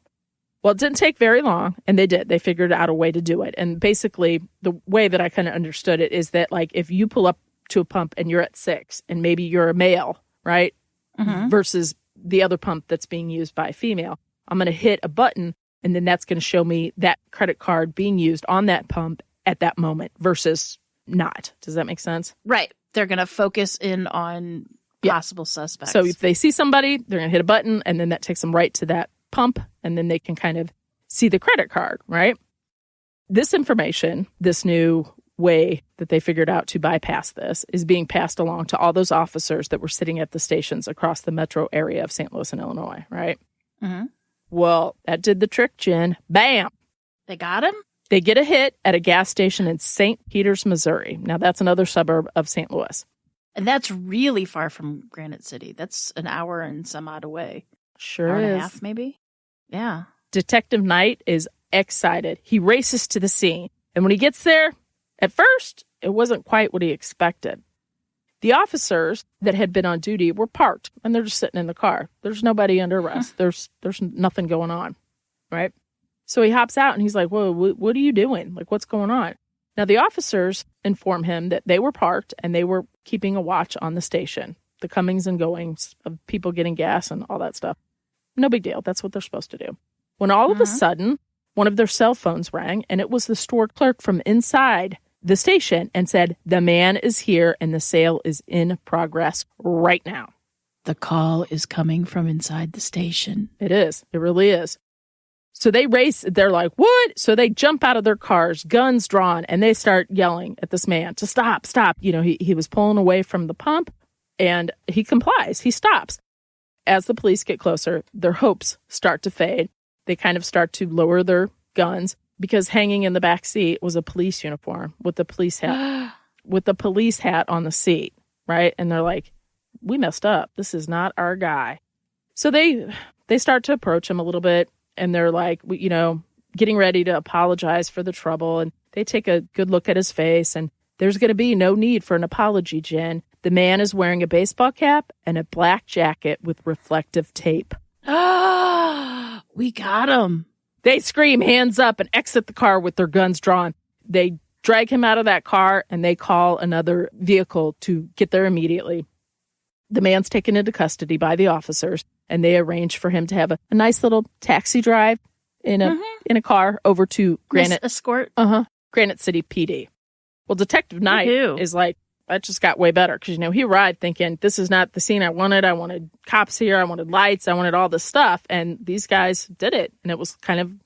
Well, it didn't take very long, and they did. They figured out a way to do it. And basically, the way that I kind of understood it is that, like, if you pull up to a pump and you're at 6, and maybe you're a male, right, versus the other pump that's being used by a female, I'm going to hit a button, and then that's going to show me that credit card being used on that pump at that moment versus not. Does that make sense? Right. They're going to focus in on possible suspects. So if they see somebody, they're going to hit a button, and then that takes them right to that pump, and then they can kind of see the credit card, right? This information, this new way that they figured out to bypass this, is being passed along to all those officers that were sitting at the stations across the metro area of St. Louis and Illinois, right? Mm-hmm. Well, that did the trick, Jen. Bam! They got him? They get a hit at a gas station in St. Peters, Missouri. Now, that's another suburb of St. Louis. And that's really far from Granite City. That's an hour and some odd away. Sure hour is. And a half, maybe? Yeah. Detective Knight is excited. He races to the scene. And when he gets there, at first, it wasn't quite what he expected. The officers that had been on duty were parked, and they're just sitting in the car. There's nobody under arrest. There's nothing going on, right? So he hops out, and he's like, whoa, what are you doing? Like, what's going on? Now, the officers inform him that they were parked, and they were keeping a watch on the station, the comings and goings of people getting gas and all that stuff. No big deal. That's what they're supposed to do. When all of a sudden, one of their cell phones rang, and it was the store clerk from inside the station and said, the man is here and the sale is in progress right now. The call is coming from inside the station. It is. It really is. So they race. They're like, what? So they jump out of their cars, guns drawn, and they start yelling at this man to stop. You know, he was pulling away from the pump, and he complies. He stops. As the police get closer, their hopes start to fade. They kind of start to lower their guns, because hanging in the back seat was a police uniform with the police hat, on the seat, right? And they're like, we messed up. This is not our guy. So they start to approach him a little bit, and they're like, you know, getting ready to apologize for the trouble. And they take a good look at his face, and there's going to be no need for an apology, Jen. The man is wearing a baseball cap and a black jacket with reflective tape. Ah, we got him. They scream, hands up, and exit the car with their guns drawn. They drag him out of that car, and they call another vehicle to get there immediately. The man's taken into custody by the officers, and they arrange for him to have a nice little taxi drive in a car over to Granite Escort. Granite City PD. Well, Detective Knight is like, that just got way better, because, you know, he arrived thinking, this is not the scene I wanted. I wanted cops here. I wanted lights. I wanted all this stuff. And these guys did it. And it was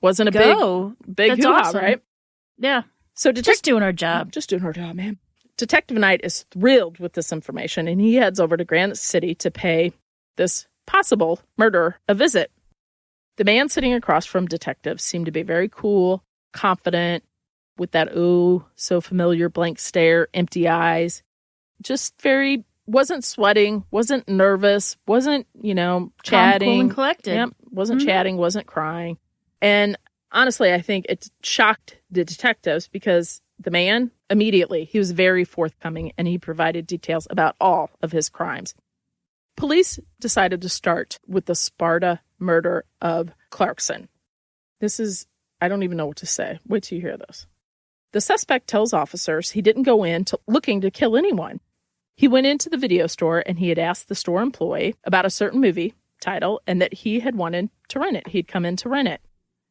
wasn't a big hoo-ha, awesome. Right? Yeah. So just doing our job. Just doing our job, man. Detective Knight is thrilled with this information, and he heads over to Granite City to pay this possible murderer a visit. The man sitting across from Detective seemed to be very cool, confident, with that, so familiar blank stare, empty eyes. Just wasn't sweating, wasn't nervous, wasn't, you know, chatting. Calm, cool, and collected. Yep, wasn't chatting, wasn't crying. And honestly, I think it shocked the detectives, because the man, immediately, he was very forthcoming, and he provided details about all of his crimes. Police decided to start with the Sparta murder of Clarkson. I don't even know what to say. Wait till you hear this. The suspect tells officers he didn't go in looking to kill anyone. He went into the video store, and he had asked the store employee about a certain movie title, and that he had wanted to rent it. He'd come in to rent it.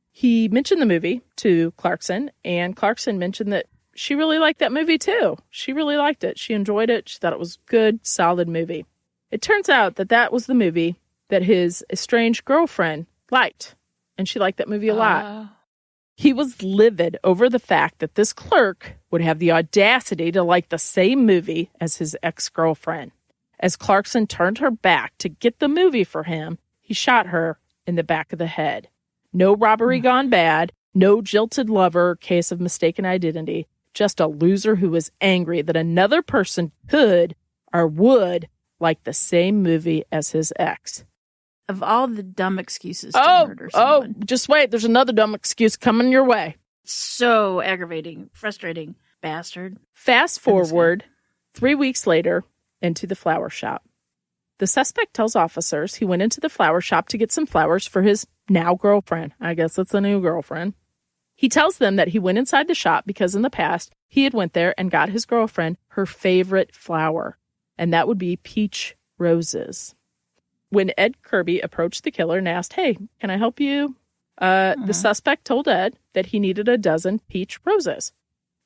He mentioned the movie to Clarkson, and Clarkson mentioned that she really liked that movie too. She really liked it. She enjoyed it. She thought it was a good, solid movie. It turns out that was the movie that his estranged girlfriend liked, and she liked that movie a lot. He was livid over the fact that this clerk would have the audacity to like the same movie as his ex-girlfriend. As Clarkson turned her back to get the movie for him, he shot her in the back of the head. No robbery gone bad, no jilted lover, case of mistaken identity, just a loser who was angry that another person could or would like the same movie as his ex. Of all the dumb excuses to murder someone. Just wait. There's another dumb excuse coming your way. So aggravating, frustrating bastard. Fast forward 3 weeks later into the flower shop. The suspect tells officers he went into the flower shop to get some flowers for his now girlfriend. I guess it's a new girlfriend. He tells them that he went inside the shop because in the past he had went there and got his girlfriend her favorite flower, and that would be peach roses. When Ed Kirby approached the killer and asked, hey, can I help you? The suspect told Ed that he needed a dozen peach roses.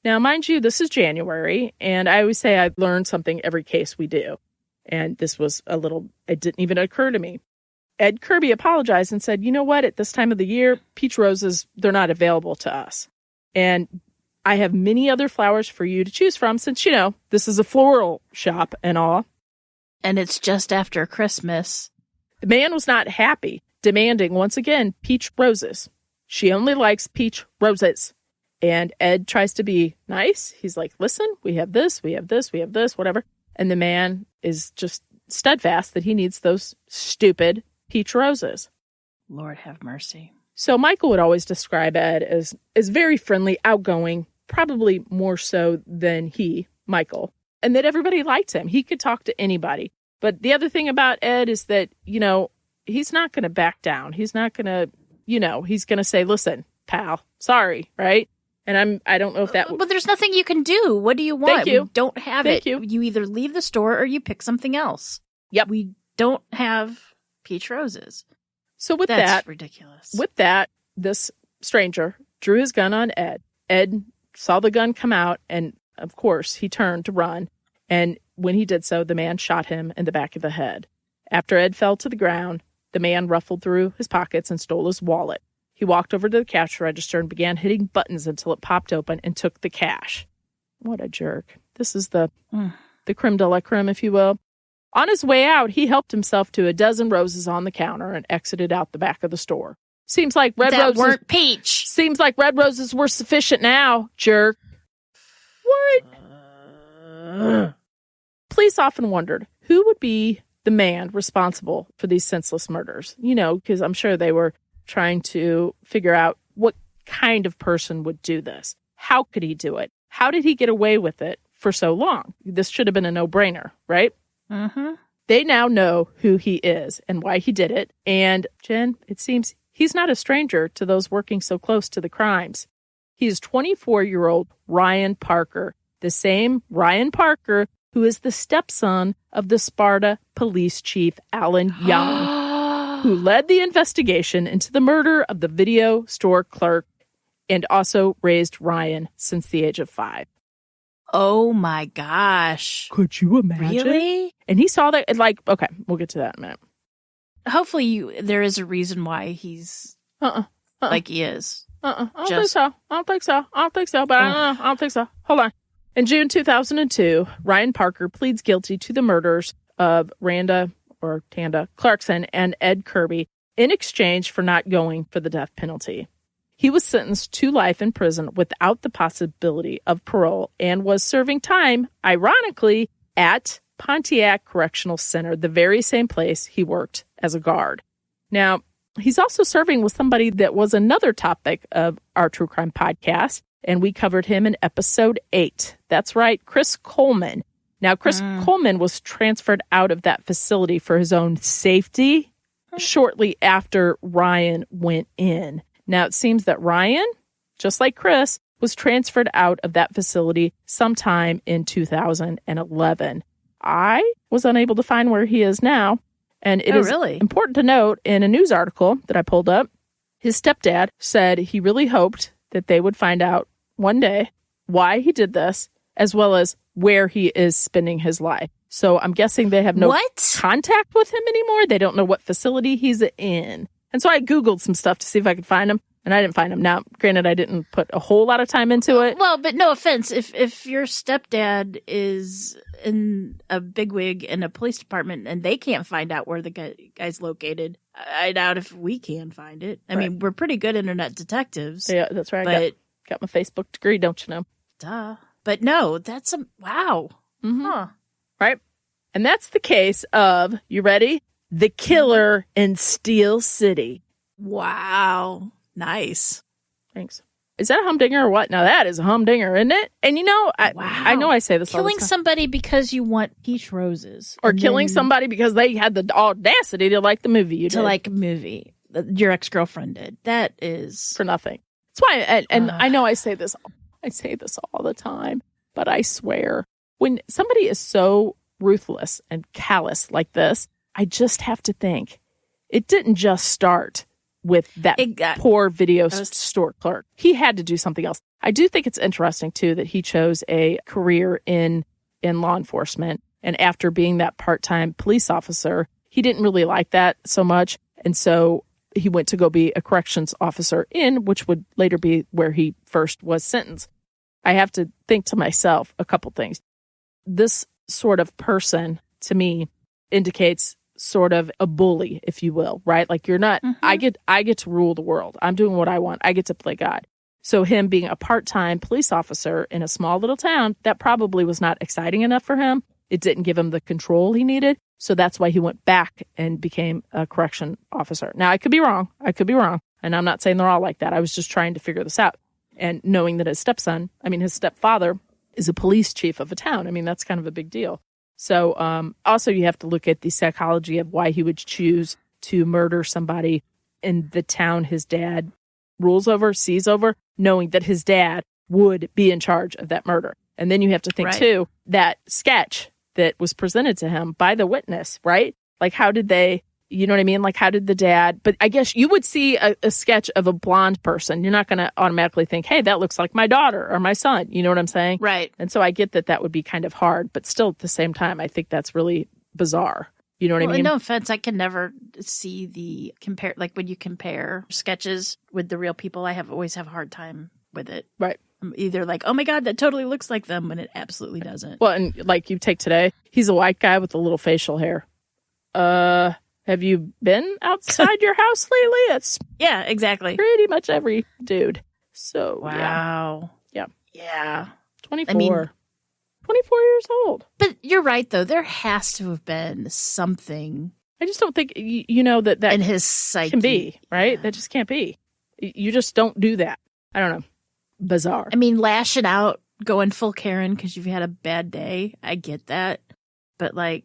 Now, mind you, this is January, and I always say I learn something every case we do. And this was it didn't even occur to me. Ed Kirby apologized and said, you know what, at this time of the year, peach roses, they're not available to us. And I have many other flowers for you to choose from since, you know, this is a floral shop and all. And it's just after Christmas. The man was not happy, demanding once again peach roses. She only likes peach roses. And Ed tries to be nice. He's like, listen, we have this, we have this, we have this, whatever. And the man is just steadfast that he needs those stupid peach roses. Lord have mercy. So Michael would always describe Ed as very friendly, outgoing, probably more so than Michael, and that everybody liked him. He could talk to anybody. But the other thing about Ed is that, he's not going to back down. He's not going to, he's going to say, listen, pal, sorry, right? And I don't know if that... But there's nothing you can do. What do you want? Thank you. We don't have Thank it. you. You either leave the store or you pick something else. Yep. We don't have peach roses. So That's ridiculous. With that, this stranger drew his gun on Ed. Ed saw the gun come out, and of course, he turned to run. And when he did so, the man shot him in the back of the head. After Ed fell to the ground, the man ruffled through his pockets and stole his wallet. He walked over to the cash register and began hitting buttons until it popped open and took the cash. What a jerk. This is the creme de la creme, if you will. On his way out, he helped himself to a dozen roses on the counter and exited out the back of the store. Seems like red roses weren't peach. Seems like red roses were sufficient now, jerk. What? Police often wondered who would be the man responsible for these senseless murders. Because I'm sure they were trying to figure out what kind of person would do this. How could he do it? How did he get away with it for so long? This should have been a no-brainer, right? Mm-hmm. They now know who he is and why he did it. And, Jen, it seems he's not a stranger to those working so close to the crimes. He's 24-year-old Ryan Parker, the same Ryan Parker who is the stepson of the Sparta police chief, Alan Young, who led the investigation into the murder of the video store clerk and also raised Ryan since the age of 5. Oh my gosh. Could you imagine? Really? And he saw that, okay, we'll get to that in a minute. Hopefully there is a reason why he's like he is. I don't think so, but I don't think so. Hold on. In June 2002, Ryan Parker pleads guilty to the murders of Randa Clarkson and Ed Kirby in exchange for not going for the death penalty. He was sentenced to life in prison without the possibility of parole and was serving time, ironically, at Pontiac Correctional Center, the very same place he worked as a guard. Now, he's also serving with somebody that was another topic of our True Crime podcast, and we covered him in episode 8. That's right, Chris Coleman. Now, Chris Coleman was transferred out of that facility for his own safety shortly after Ryan went in. Now, it seems that Ryan, just like Chris, was transferred out of that facility sometime in 2011. I was unable to find where he is now. And it is important to note in a news article that I pulled up, his stepdad said he really hoped that they would find out one day why he did this, as well as where he is spending his life. So I'm guessing they have no contact with him anymore. They don't know what facility he's in. And so I Googled some stuff to see if I could find him, and I didn't find him. Now, granted, I didn't put a whole lot of time into it. Well, but no offense. If your stepdad is in a bigwig in a police department and they can't find out where the guy's located, I doubt if we can find it. I mean, we're pretty good internet detectives. Yeah, that's right. I got my Facebook degree, don't you know? Duh. But no, that's wow. Mm-hmm. Huh. Right? And that's the case of, you ready? The Killer in Steel City. Wow. Nice. Thanks. Is that a humdinger or what? Now that is a humdinger, isn't it? And I know I say this all the time. Killing somebody because you want peach roses. Or killing somebody because they had the audacity to like the movie you did. To like a movie. Your ex-girlfriend did. That is... For nothing. That's why, and I know I say this all the time, but I swear, when somebody is so ruthless and callous like this, I just have to think, it didn't just start with that poor video store clerk. He had to do something else. I do think it's interesting, too, that he chose a career in law enforcement. And after being that part-time police officer, he didn't really like that so much. And so he went to go be a corrections officer which would later be where he first was sentenced. I have to think to myself a couple things. This sort of person, to me, indicates sort of a bully, if you will, right? Like you're not, I get to rule the world. I'm doing what I want. I get to play God. So him being a part-time police officer in a small little town, that probably was not exciting enough for him. It didn't give him the control he needed. So that's why he went back and became a correction officer. Now, I could be wrong. And I'm not saying they're all like that. I was just trying to figure this out. And knowing that his stepfather is a police chief of a town. I mean, that's kind of a big deal. So also you have to look at the psychology of why he would choose to murder somebody in the town his dad rules over, sees over, knowing that his dad would be in charge of that murder. And then you have to think, too, that sketch that was presented to him by the witness, right? Like, how did they, you know what I mean? Like, how did the dad, but I guess you would see a sketch of a blonde person. You're not going to automatically think, hey, that looks like my daughter or my son. You know what I'm saying? Right. And so I get that would be kind of hard, but still at the same time, I think that's really bizarre. You know what I mean? No offense, I can never see like when you compare sketches with the real people, I always have a hard time with it. Right. I'm either like, oh my God, that totally looks like them, when it absolutely doesn't. Well, and like you take today, he's a white guy with a little facial hair. Have you been outside your house lately? It's yeah, exactly. Pretty much every dude. So wow. Yeah. 24. I mean, 24 years old. But you're right, though. There has to have been something. I just don't think, that in his psyche can be, right? Yeah. That just can't be. You just don't do that. I don't know. Bizarre. I mean, lashing out, going full Karen because you've had a bad day. I get that. But like,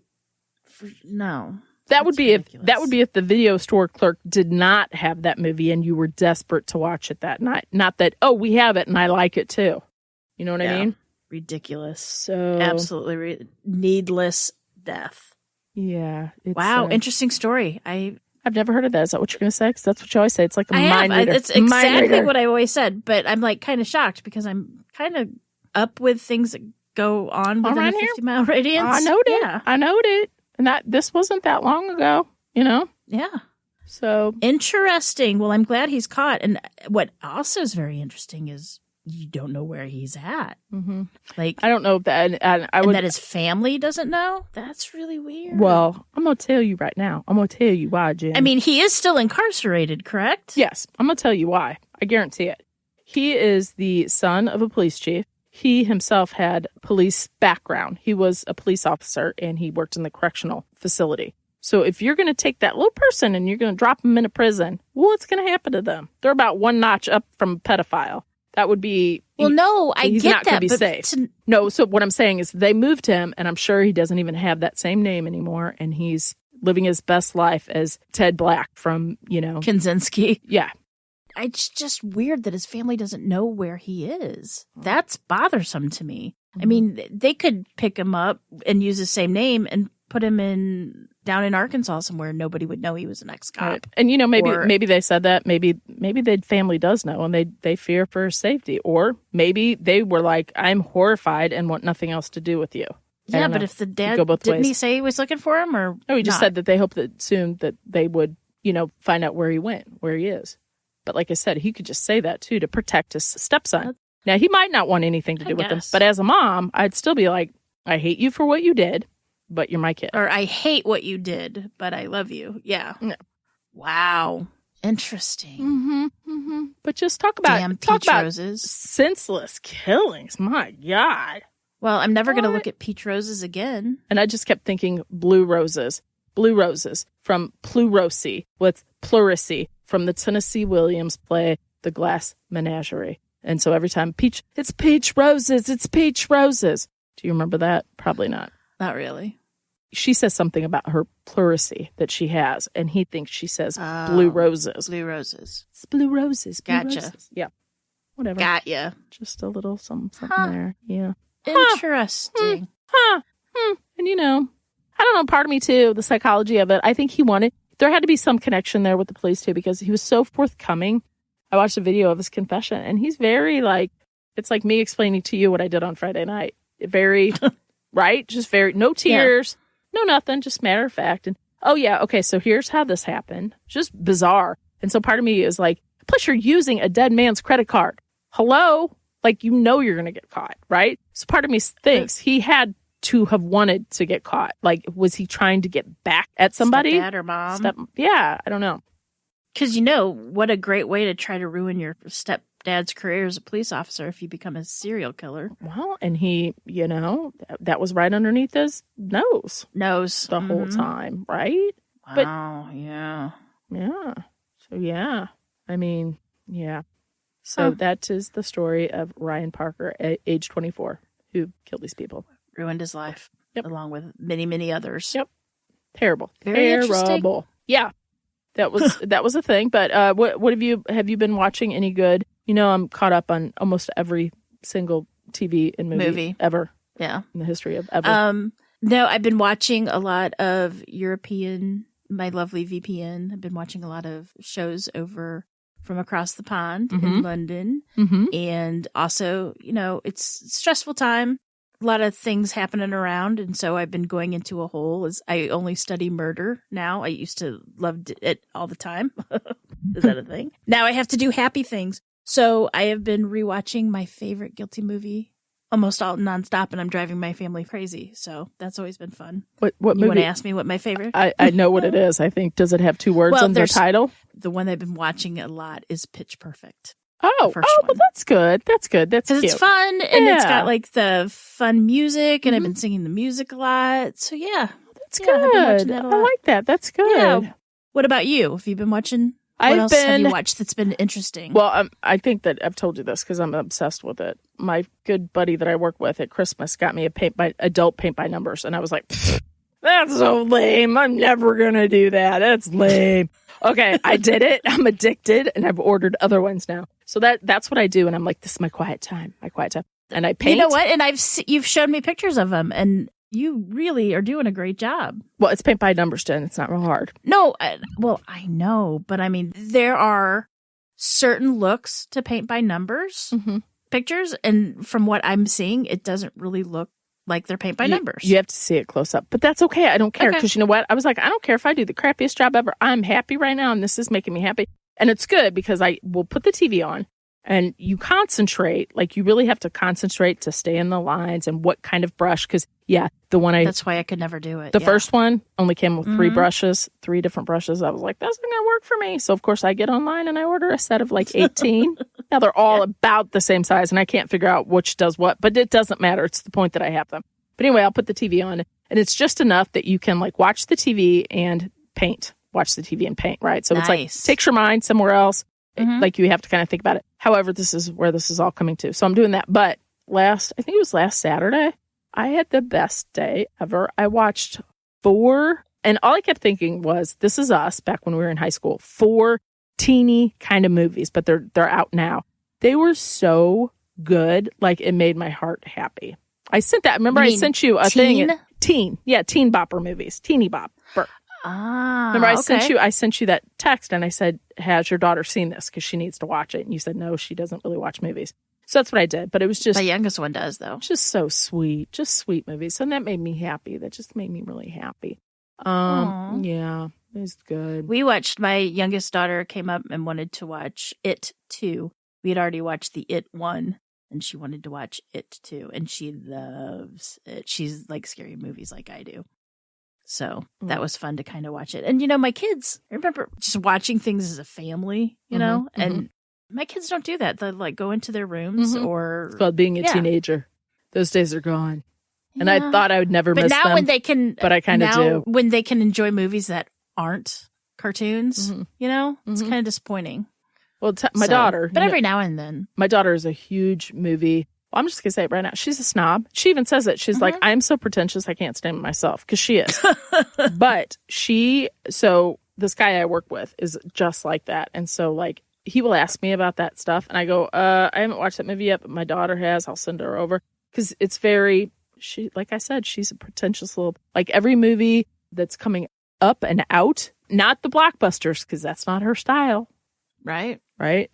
no. That would be if the video store clerk did not have that movie and you were desperate to watch it that night. Not that, oh, we have it and I like it too. You know what I mean? Ridiculous. So absolutely needless death. Yeah. Wow. Interesting story. I've never heard of that. Is that what you're going to say? Because that's what you always say. It's like a mind reader. It's exactly what I always said. But I'm like kind of shocked because I'm kind of up with things that go on within a 50-mile radius. I know it. Yeah. I know it. And this wasn't that long ago, Yeah. So interesting. Well, I'm glad he's caught. And what also is very interesting is you don't know where he's at. Mm-hmm. Like, I don't know if that, and that his family doesn't know. That's really weird. Well, I'm going to tell you right now. I'm going to tell you why, Jen. I mean, he is still incarcerated, correct? Yes. I'm going to tell you why. I guarantee it. He is the son of a police chief. He himself had police background. He was a police officer and he worked in the correctional facility. So if you're going to take that little person and you're going to drop them in a prison, what's going to happen to them? They're about one notch up from a pedophile. That would be... Well, no, I he's get not that. He's not going to be safe. No, so what I'm saying is they moved him, and I'm sure he doesn't even have that same name anymore, and he's living his best life as Ted Black from, Kaczynski. Yeah. It's just weird that his family doesn't know where he is. That's bothersome to me. Mm-hmm. I mean, they could pick him up and use his same name and put him down in Arkansas somewhere. Nobody would know he was an ex-cop. Right. And maybe they said that. Maybe the family does know and they fear for his safety. Or maybe they were like, I'm horrified and want nothing else to do with you. Yeah, but if the dad didn't he say he was looking for him or no? He just said that they hope that soon that they would find out where he went, where he is. But like I said, he could just say that too to protect his stepson. Now he might not want anything to do with him, but as a mom, I'd still be like, I hate you for what you did, but you're my kid. Or I hate what you did, but I love you. Yeah. Wow. Interesting. Mm-hmm, mm-hmm. But just talk about roses. Senseless killings. My God. Well, I'm never going to look at peach roses again. And I just kept thinking blue roses from pleurosi with pleurisy from the Tennessee Williams play The Glass Menagerie. And so every time it's peach roses. Do you remember that? Probably not. Not really. She says something about her pleurisy that she has, and he thinks she says blue roses. Blue roses. It's blue roses. Gotcha. Roses. Yeah. Whatever. Got ya. Just a little something there. Yeah. Interesting. And I don't know, part of me too, the psychology of it, I think there had to be some connection there with the police too, because he was so forthcoming. I watched a video of his confession and he's very it's like me explaining to you what I did on Friday night. Very, right? Just very, no tears, no nothing, just matter of fact. And, oh yeah, okay, so here's how this happened. Just bizarre. And so part of me is like, plus you're using a dead man's credit card. Hello? Like, you're going to get caught, right? So part of me thinks he had to have wanted to get caught. Like, was he trying to get back at somebody? Stepdad or mom? Yeah, I don't know. Because what a great way to try to ruin your stepdad's career as a police officer if you become a serial killer. Well, and he, that was right underneath his nose. The whole time, right? Wow, yeah. Yeah. So, yeah. I mean, yeah. So that is the story of Ryan Parker at age 24. who killed these people. Ruined his life. Yep. Along with many, many others. Yep. Terrible. Very interesting. Terrible. Yeah. That was a thing. But what have you been watching any good? You know, I'm caught up on almost every single TV and movie ever. Yeah. In the history of ever. No, I've been watching a lot of European, my lovely VPN. I've been watching a lot of shows over from across the pond in London. Mm-hmm. And also, you know, it's a stressful time. A lot of things happening around. And so I've been going into a hole as I only study murder now. I used to love it all the time. Is that a thing? Now I have to do happy things. So I have been rewatching my favorite guilty movie almost all nonstop, and I'm driving my family crazy. So that's always been fun. What you movie? Want to ask me what my favorite? I know what it is. I think. Does it have 2 words in the title? The one I've been watching a lot is Pitch Perfect. Oh, well, that's good. That's good. That's cute. Because it's fun, and it's got like the fun music, and I've been singing the music a lot. So yeah, that's good. I've been watching that a lot. I like that. That's good. Yeah. What about you? Have you been watching? What else have you watched that's been interesting? Well, I think that I've told you this because I'm obsessed with it. My good buddy that I work with at Christmas got me adult paint by numbers, and I was like, that's so lame. I'm never gonna do that. That's lame. Okay, I did it. I'm addicted, and I've ordered other ones now. So that's what I do, and I'm like, this is my quiet time. And I paint. You know what? And you've shown me pictures of them, and you really are doing a great job. Well, it's paint by numbers, Jen. It's not real hard. No, well, I know, but I mean, there are certain looks to paint by numbers pictures, and from what I'm seeing, it doesn't really look like they're paint by numbers. You have to see it close up, but that's okay. I don't care because you know what? I was like, I don't care if I do the crappiest job ever. I'm happy right now, and this is making me happy, and it's good because I will put the TV on. And you concentrate, like you really have to concentrate to stay in the lines and what kind of brush. Because, that's why I could never do it. The first one only came with 3 brushes, 3 different brushes. I was like, that's not going to work for me. So, of course, I get online and I order a set of like 18. Now they're all about the same size and I can't figure out which does what, but it doesn't matter. It's the point that I have them. But anyway, I'll put the TV on and it's just enough that you can like watch the TV and paint. Watch the TV and paint, right? So it's like takes your mind somewhere else. Like you have to kind of think about it. However, this is where this is all coming to. So I'm doing that. But I think it was last Saturday, I had the best day ever. I watched 4, and all I kept thinking was, this is us back when we were in high school. 4 teeny kind of movies, but they're out now. They were so good. Like it made my heart happy. I sent that. Remember, I sent you a thing. Teen bopper movies. Teeny bopper. Remember, I sent you that text and I said, has your daughter seen this? Because she needs to watch it. And you said, no, she doesn't really watch movies. So that's what I did. But it was just... My youngest one does, though. Just so sweet. Just sweet movies. So that made me happy. That just made me really happy. Yeah, it was good. We watched... My youngest daughter came up and wanted to watch It 2. We had already watched the It 1. And she wanted to watch It 2. And she loves it. She's like scary movies like I do. So that was fun to kind of watch it. And, you know, my kids, I remember just watching things as a family, you know, and my kids don't do that. They like go into their rooms or... It's called being a teenager. Those days are gone. And I thought I would never miss them. But now when they can... But I kind of do. When they can enjoy movies that aren't cartoons, you know, it's kind of disappointing. Well, my daughter... But every now and then. My daughter is a huge movie... Well, I'm just going to say it right now. She's a snob. She even says it. She's like, I'm so pretentious, I can't stand myself. Because she is. But so this guy I work with is just like that. And so, like, he will ask me about that stuff. And I go, I haven't watched that movie yet, but my daughter has. I'll send her over. Because it's very, like I said, she's a pretentious little, like every movie that's coming up and out, not the blockbusters, because that's not her style. Right.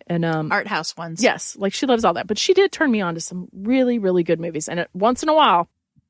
And art house ones. Yes, like she loves all that. But she did turn me on to some really, really good movies. And once in a while,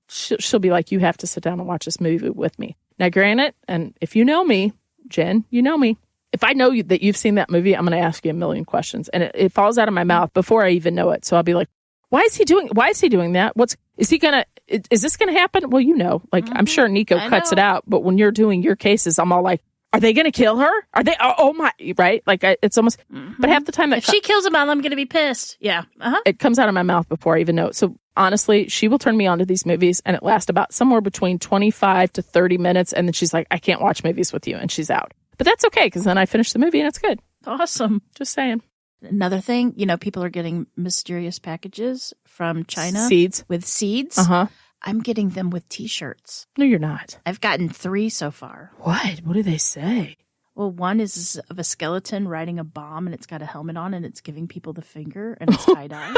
she'll be like, you have to sit down and watch this movie with me. Now, granted, and if you know me, Jen, you know me. If I know that you've seen that movie, I'm going to ask you a million questions. And it falls out of my mouth before I even know it. So I'll be like, why is he doing that? Is this going to happen? Well, you know, like I'm sure Nico cuts it out. But when you're doing your cases, I'm all like, are they going to kill her? Are they? Oh my! Right? Like it's almost. But half the time, if she kills him, I'm going to be pissed. Yeah. It comes out of my mouth before I even know it. So honestly, she will turn me on to these movies, and it lasts about somewhere between 25 to 30 minutes, and then she's like, "I can't watch movies with you," and she's out. But that's okay because then I finish the movie and it's good. Awesome. Just saying. Another thing, people are getting mysterious packages from China. Seeds. With seeds. Uh-huh. I'm getting them with T-shirts. No, you're not. I've gotten 3 so far. What? What do they say? Well, one is of a skeleton riding a bomb, and it's got a helmet on, and it's giving people the finger, and it's tie-dye.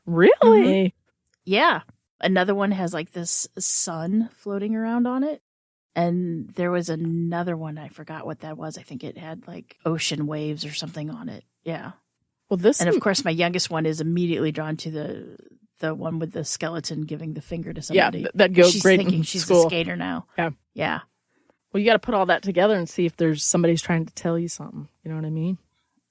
Really? Mm-hmm. Yeah. Another one has like this sun floating around on it. And there was another one. I forgot what that was. I think it had like ocean waves or something on it. Yeah. Well, and of course, my youngest one is immediately drawn to the one with the skeleton giving the finger to somebody. Yeah, that goes she's great thinking in she's school. a skater now. Yeah. Yeah. Well, you got to put all that together and see if there's somebody's trying to tell you something. You know what I mean?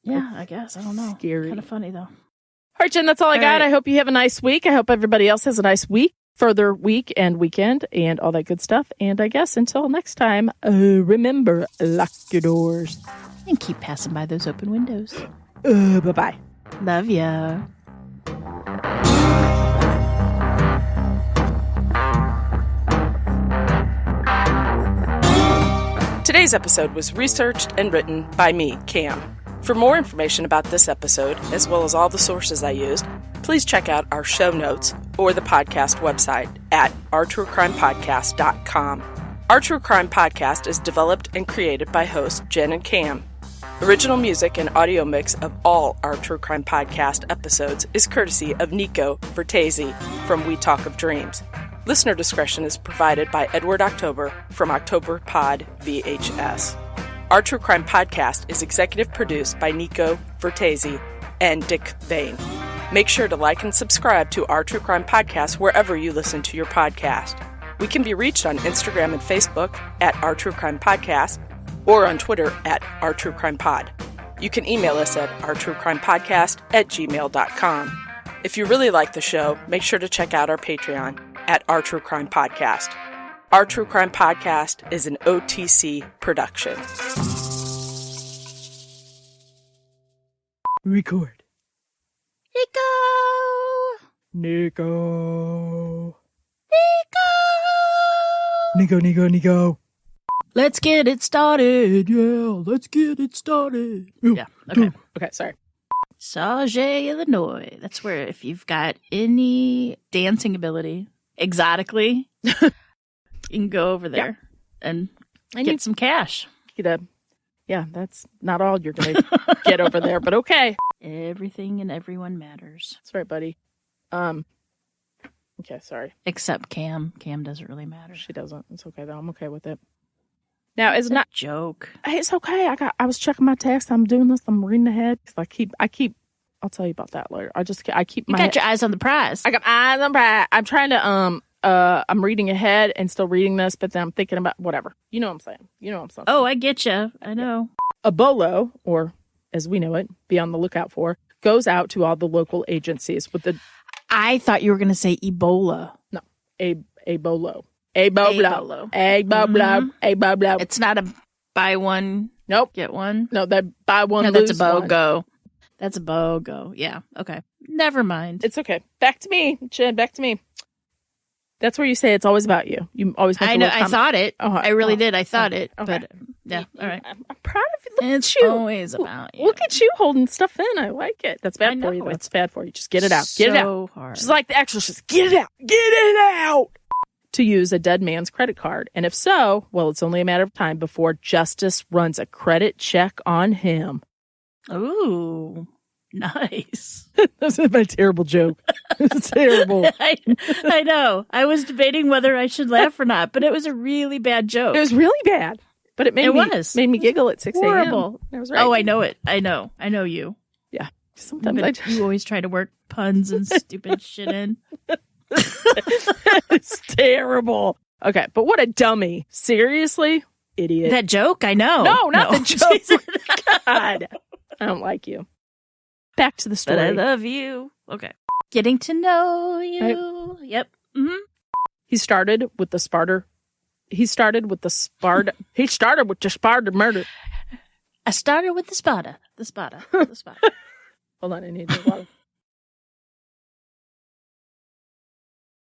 Yeah, I guess. I don't know. Scary. Kind of funny, though. All right, Jen, that's all I got. right. I hope you have a nice week. I hope everybody else has a nice week, further week and weekend, and all that good stuff. And I guess until next time, remember, lock your doors. And keep passing by those open windows. Bye-bye. Love ya. Today's episode was researched and written by me, Cam. For more information about this episode, as well as all the sources I used, please check out our show notes or the podcast website at ourtruecrimepodcast.com. Our True Crime Podcast is developed and created by hosts Jen and Cam. Original music and audio mix of all our True Crime Podcast episodes is courtesy of Nico Vertesi from We Talk of Dreams. Listener discretion is provided by Edward October from October Pod VHS. Our True Crime Podcast is executive produced by Nico Vertesi and Dick Vane. Make sure to like and subscribe to Our True Crime Podcast wherever you listen to your podcast. We can be reached on Instagram and Facebook at Our True Crime Podcast or on Twitter at Our True Crime Pod. You can email us at ourtruecrimepodcast@gmail.com. If you really like the show, make sure to check out our Patreon at Our True Crime Podcast. Our True Crime Podcast is an OTC production. Record. Nico. Nico. Let's get it started. Yeah, let's get it started. Yeah, okay. Okay, sorry. Sauget, Illinois. That's where if you've got any dancing ability, exotically, you can go over there and get some cash. Yeah, that's not all you're going to get over there, but okay. Everything and everyone matters. That's right, buddy. Okay, sorry. Except Cam. Cam doesn't really matter. She doesn't. It's okay, though. I'm okay with it. Now, it's Not not... a joke. Hey, it's okay. I was checking my text. I'm doing this. I'm reading ahead. I keep... I'll tell you about that later. I keep You got your eyes on the prize. I got eyes on the prize. I'm trying to... I'm reading ahead and still reading this, but then I'm thinking about whatever. You know what I'm saying. Oh, I get you. I know. A BOLO, or as we know it, be on the lookout for, goes out to all the local agencies with the... I thought you were going to say Ebola. No, a BOLO. A BOLO. A BOLO. A BOLO. It's not a buy one, Nope. get one. No, that buy one, No, lose that's a one. BOGO. That's a BOGO. Yeah. Okay. Never mind. It's okay. Back to me, Jen. Back to me. That's where you say it's always about you. You always make a I know. little I comment. thought it. Uh-huh. I really did. I thought it. Okay. But yeah. All right. I'm proud of you. Look It's at you. always about you. Look at you holding stuff in. I like it. That's bad I for you. know, That's bad for you. Just get it out. Get it out. So hard. She's like the exorcist. Get it out. Get it out. To use a dead man's credit card. And if so, well, it's only a matter of time before justice runs a credit check on him. Ooh, nice. That's my terrible joke. It's terrible. I know. I was debating whether I should laugh or not, but it was a really bad joke. It was really bad. But it made me giggle at 6 a.m. Horrible. That was right. Oh, I know it. I know you. Yeah. Sometimes You always try to work puns and stupid shit in. It's terrible. Okay, but what a dummy. Seriously? Idiot. That joke? I know. No, not the joke. God. I don't like you. Back to the story. But I love you. Okay. Getting to know you. Yep. Mm-hmm. He started with the Sparta murder. I started with the Sparta. Hold on, I need a water.